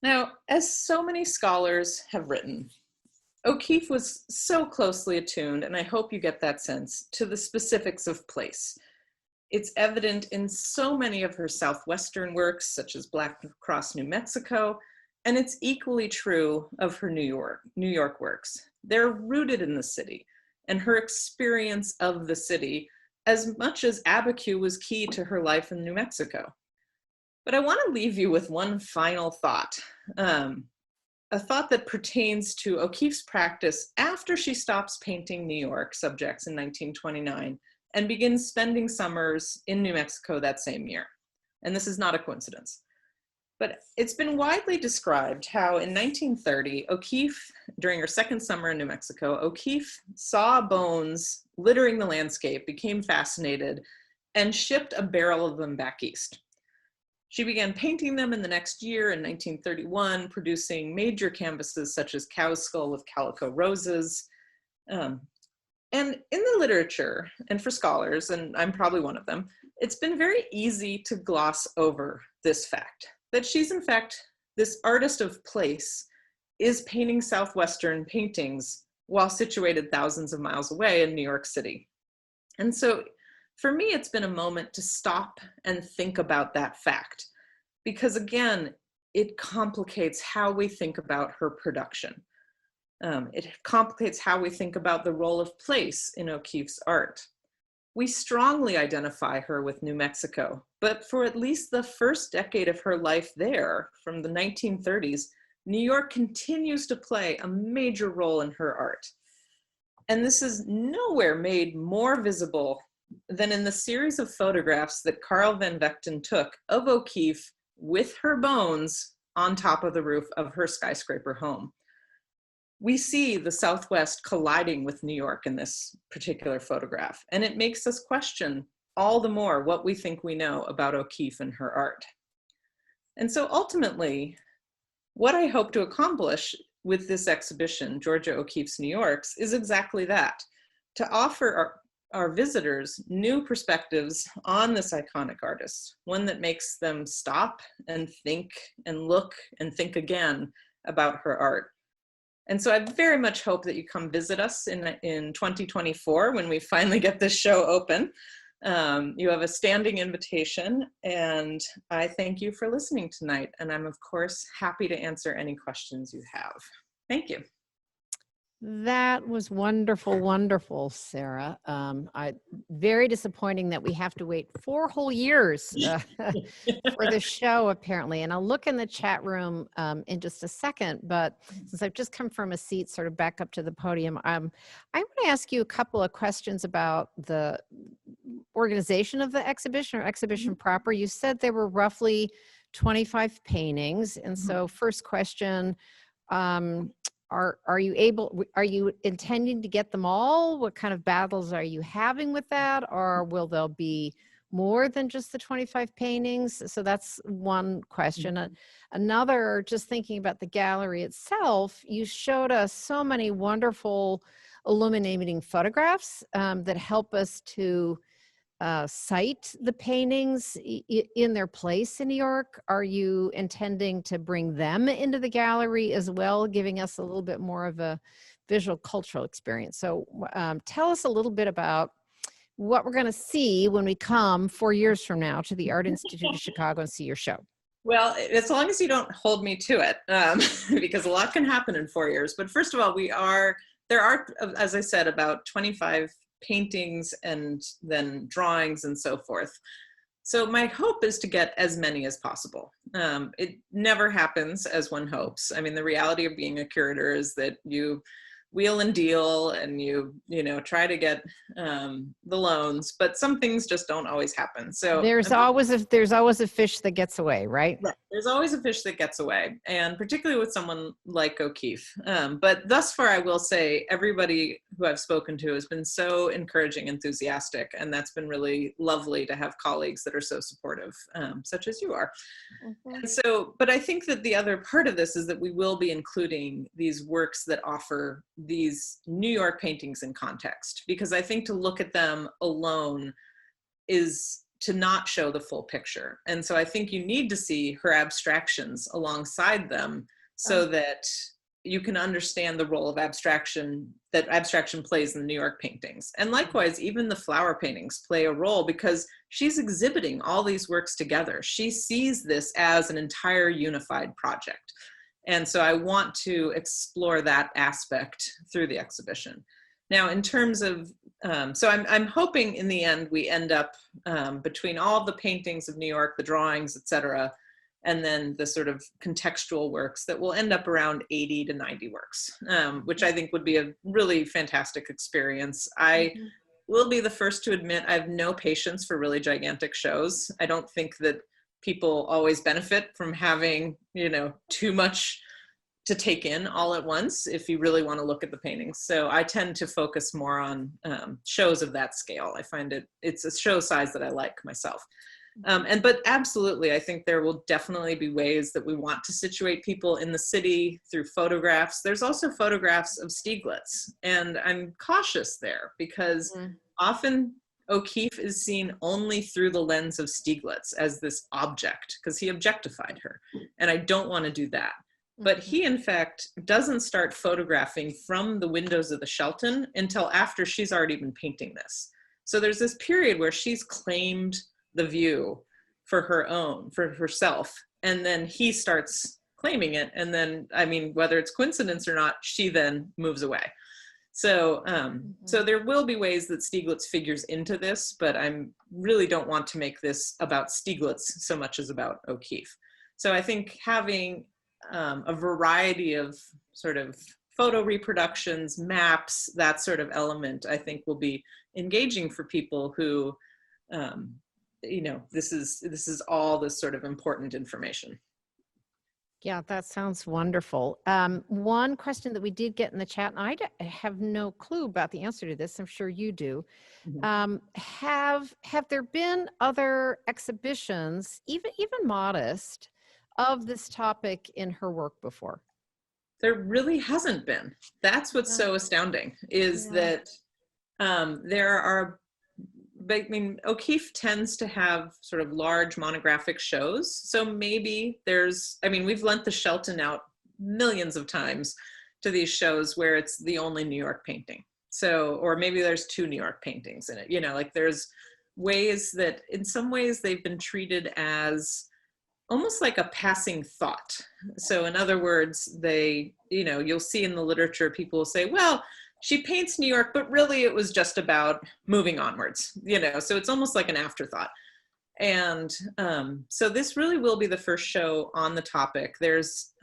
Now, as so many scholars have written, O'Keeffe was so closely attuned, and I hope you get that sense, to the specifics of place. It's evident in so many of her Southwestern works, such as Black Cross, New Mexico, and it's equally true of her New York works. They're rooted in the city and her experience of the city, as much as Abiquiu was key to her life in New Mexico. But I want to leave you with one final thought, a thought that pertains to O'Keeffe's practice after she stops painting New York subjects in 1929 and begins spending summers in New Mexico that same year. And this is not a coincidence. But it's been widely described how in 1930, O'Keeffe, during her second summer in New Mexico, O'Keeffe saw bones littering the landscape, became fascinated, and shipped a barrel of them back east. She began painting them in the next year in 1931, producing major canvases such as Cow's Skull with Calico Roses. And in the literature, and for scholars, and I'm probably one of them, it's been very easy to gloss over this fact, that she's in fact, this artist of place is painting Southwestern paintings while situated thousands of miles away in New York City. And so for me, it's been a moment to stop and think about that fact, because again, it complicates how we think about her production. It complicates how we think about the role of place in O'Keeffe's art. We strongly identify her with New Mexico, but for at least the first decade of her life there, from the 1930s, New York continues to play a major role in her art. And this is nowhere made more visible than in the series of photographs that Carl van Vechten took of O'Keeffe with her bones on top of the roof of her skyscraper home. We see the Southwest colliding with New York in this particular photograph, and it makes us question all the more what we think we know about O'Keeffe and her art. And so ultimately, what I hope to accomplish with this exhibition, Georgia O'Keeffe's New Yorks, is exactly that, to offer our visitors new perspectives on this iconic artist, one that makes them stop and think and look and think again about her art. And so I very much hope that you come visit us in 2024 when we finally get this show open. You have a standing invitation, and I thank you for listening tonight. And I'm, of course, happy to answer any questions you have. Thank you. That was wonderful, wonderful, Sarah. Very disappointing that we have to wait 4 whole years for the show, apparently. And I'll look in the chat room in just a second, but since I've just come from a seat sort of back up to the podium, I want to ask you a couple of questions about the organization of the exhibition or exhibition proper. You said there were roughly 25 paintings. And so first question, are you intending to get them all? What kind of battles are you having with that? Or will there be more than just the 25 paintings? So that's one question. Another, just thinking about the gallery itself, you showed us so many wonderful illuminating photographs that help us to cite the paintings in their place in New York. Are you intending to bring them into the gallery as well, giving us a little bit more of a visual cultural experience? So tell us a little bit about what we're going to see when we come 4 years from now to the Art Institute of Chicago and see your show. Well, as long as you don't hold me to it, because a lot can happen in 4 years. But first of all, there are, as I said, about 25 paintings and then drawings and so forth. So my hope is to get as many as possible. It never happens as one hopes. I mean, the reality of being a curator is that you wheel and deal, and you know, try to get the loans, but some things just don't always happen. So There's always a fish that gets away, right? right. There's always a fish that gets away, and particularly with someone like O'Keefe. But thus far, I will say everybody who I've spoken to has been so encouraging, enthusiastic, and that's been really lovely to have colleagues that are so supportive, such as you are. And so, but I think that the other part of this is that we will be including these works that offer these New York paintings in context, because I think to look at them alone is to not show the full picture. And so I think you need to see her abstractions alongside them so that you can understand the role of abstraction that abstraction plays in the New York paintings. And likewise, even the flower paintings play a role because she's exhibiting all these works together. She sees this as an entire unified project. And so I want to explore that aspect through the exhibition. Now, in terms of, so I'm hoping in the end we end up between all of the paintings of New York, the drawings, et cetera, and then the sort of contextual works that will end up around 80 to 90 works, which I think would be a really fantastic experience. I will be the first to admit I have no patience for really gigantic shows. I don't think that people always benefit from having, you know, too much to take in all at once if you really want to look at the paintings. So I tend to focus more on shows of that scale. I find it's a show size that I like myself. But absolutely, I think there will definitely be ways that we want to situate people in the city through photographs. There's also photographs of Stieglitz, and I'm cautious there because often O'Keefe is seen only through the lens of Stieglitz as this object, because he objectified her, and I don't want to do that. But he, in fact, doesn't start photographing from the windows of the Shelton until after she's already been painting this. So there's this period where she's claimed the view for her own, for herself, and then he starts claiming it. And then, I mean, whether it's coincidence or not, she then moves away. So, so there will be ways that Stieglitz figures into this, but I really don't want to make this about Stieglitz so much as about O'Keefe. So I think having a variety of sort of photo reproductions, maps, that sort of element, I think will be engaging for people who, you know, this is all this sort of important information. Yeah, that sounds wonderful. One question that we did get in the chat, and I have no clue about the answer to this, I'm sure you do. Have there been other exhibitions, even modest, of this topic in her work before? There really hasn't been. That's what's so astounding, is that there are, I mean, O'Keefe tends to have sort of large monographic shows. So maybe there's, I mean, we've lent the Shelton out millions of times to these shows where it's the only New York painting. So, or maybe there's 2 New York paintings in it, you know, like there's ways that in some ways they've been treated as almost like a passing thought. So in other words, they, you know, you'll see in the literature, people will say, well, she paints New York, but really it was just about moving onwards, you know, so it's almost like an afterthought. And so this really will be the first show on the topic. There's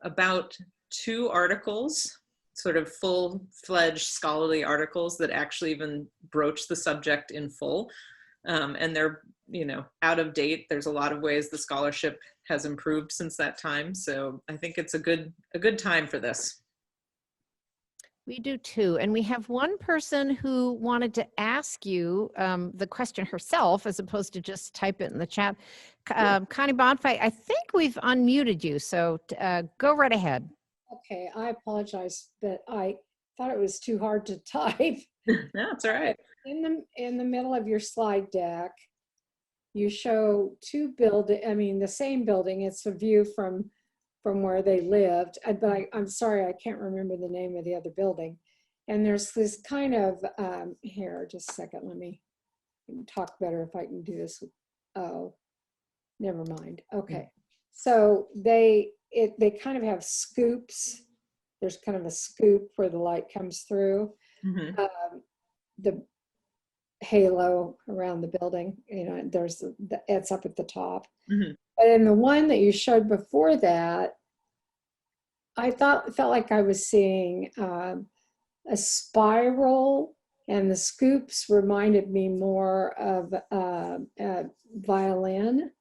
about 2 articles, sort of full-fledged scholarly articles that actually even broach the subject in full. And they're, you know, out of date. There's a lot of ways the scholarship has improved since that time. So I think it's a good time for this. We do too. And we have one person who wanted to ask you the question herself, as opposed to just type it in the chat. Connie Bonfay, I think we've unmuted you. So go right ahead. Okay, I apologize, but I thought it was too hard to type. No, it's all right. In the middle of your slide deck, you show 2 buildings, I mean, the same building. It's a view from where they lived, but I'm sorry, I can't remember the name of the other building. And there's this kind of, here, just a second, let me talk better if I can do this. Oh, never mind. Okay, so they kind of have scoops. There's kind of a scoop where the light comes through. The halo around the building, you know, there's it's up at the top. But in the one that you showed before that, I felt like I was seeing a spiral, and the scoops reminded me more of a violin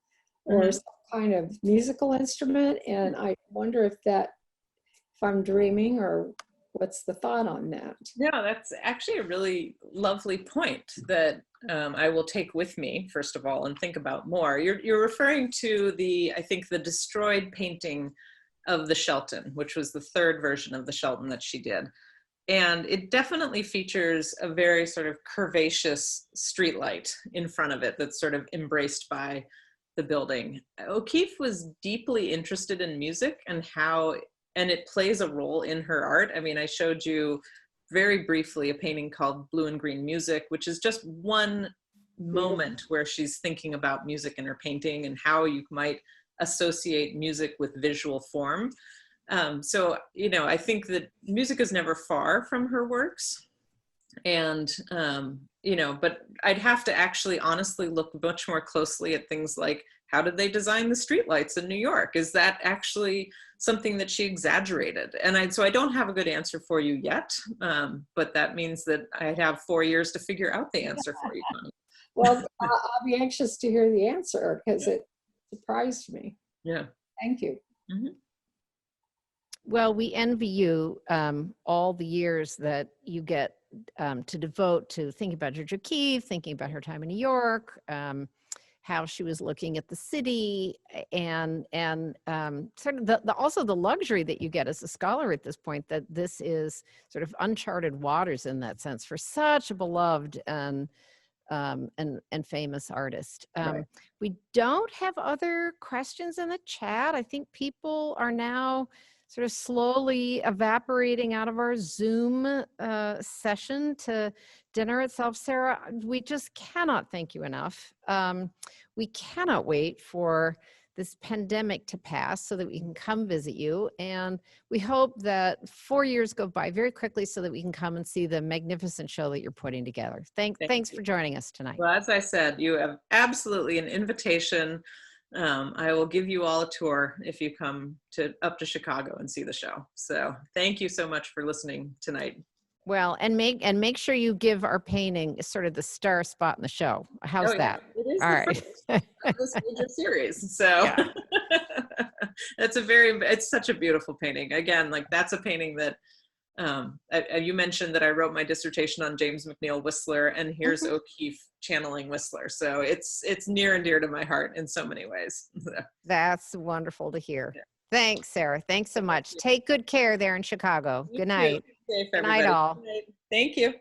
or some kind of musical instrument. And I wonder if I'm dreaming, or what's the thought on that? Yeah, that's actually a really lovely point that I will take with me, first of all, and think about more. You're referring to I think the destroyed painting of the Shelton, which was the third version of the Shelton that she did. And it definitely features a very sort of curvaceous streetlight in front of it that's sort of embraced by the building. O'Keeffe was deeply interested in music and it plays a role in her art. I mean, I showed you very briefly a painting called Blue and Green Music, which is just one moment where she's thinking about music in her painting and how you might associate music with visual form. So, I think that music is never far from her works. And, but I'd have to actually honestly look much more closely at things like, how did they design the streetlights in New York? Is that actually something that she exaggerated? And so I don't have a good answer for you yet, but that means that I'd have 4 years to figure out the answer for you, Connie. Well, I'll be anxious to hear the answer because it surprised me. Yeah. Thank you. Mm-hmm. Well, we envy you all the years that you get to devote to thinking about Georgia O'Keeffe, thinking about her time in New York, how she was looking at the city, and sort of also the luxury that you get as a scholar at this point, that this is sort of uncharted waters in that sense for such a beloved and famous artist. Right. We don't have other questions in the chat. I think people are now sort of slowly evaporating out of our Zoom session to dinner itself. Sarah, we just cannot thank you enough. We cannot wait for this pandemic to pass so that we can come visit you. And we hope that 4 years go by very quickly so that we can come and see the magnificent show that you're putting together. Thanks for joining us tonight. Well, as I said, you have absolutely an invitation. I will give you all a tour if you come up to Chicago and see the show. So thank you so much for listening tonight. Well, and make sure you give our painting sort of the star spot in the show. How's that? It is all the right. first of this major series. So yeah. It's such a beautiful painting. Again, like that's a painting that you mentioned that I wrote my dissertation on James McNeill Whistler, and here's O'Keeffe channeling Whistler. So it's near and dear to my heart in so many ways. That's wonderful to hear. Yeah. Thanks, Sarah. Thanks so much. Thank Take good care there in Chicago. Good night. Safe, good night, all. Good night. Thank you.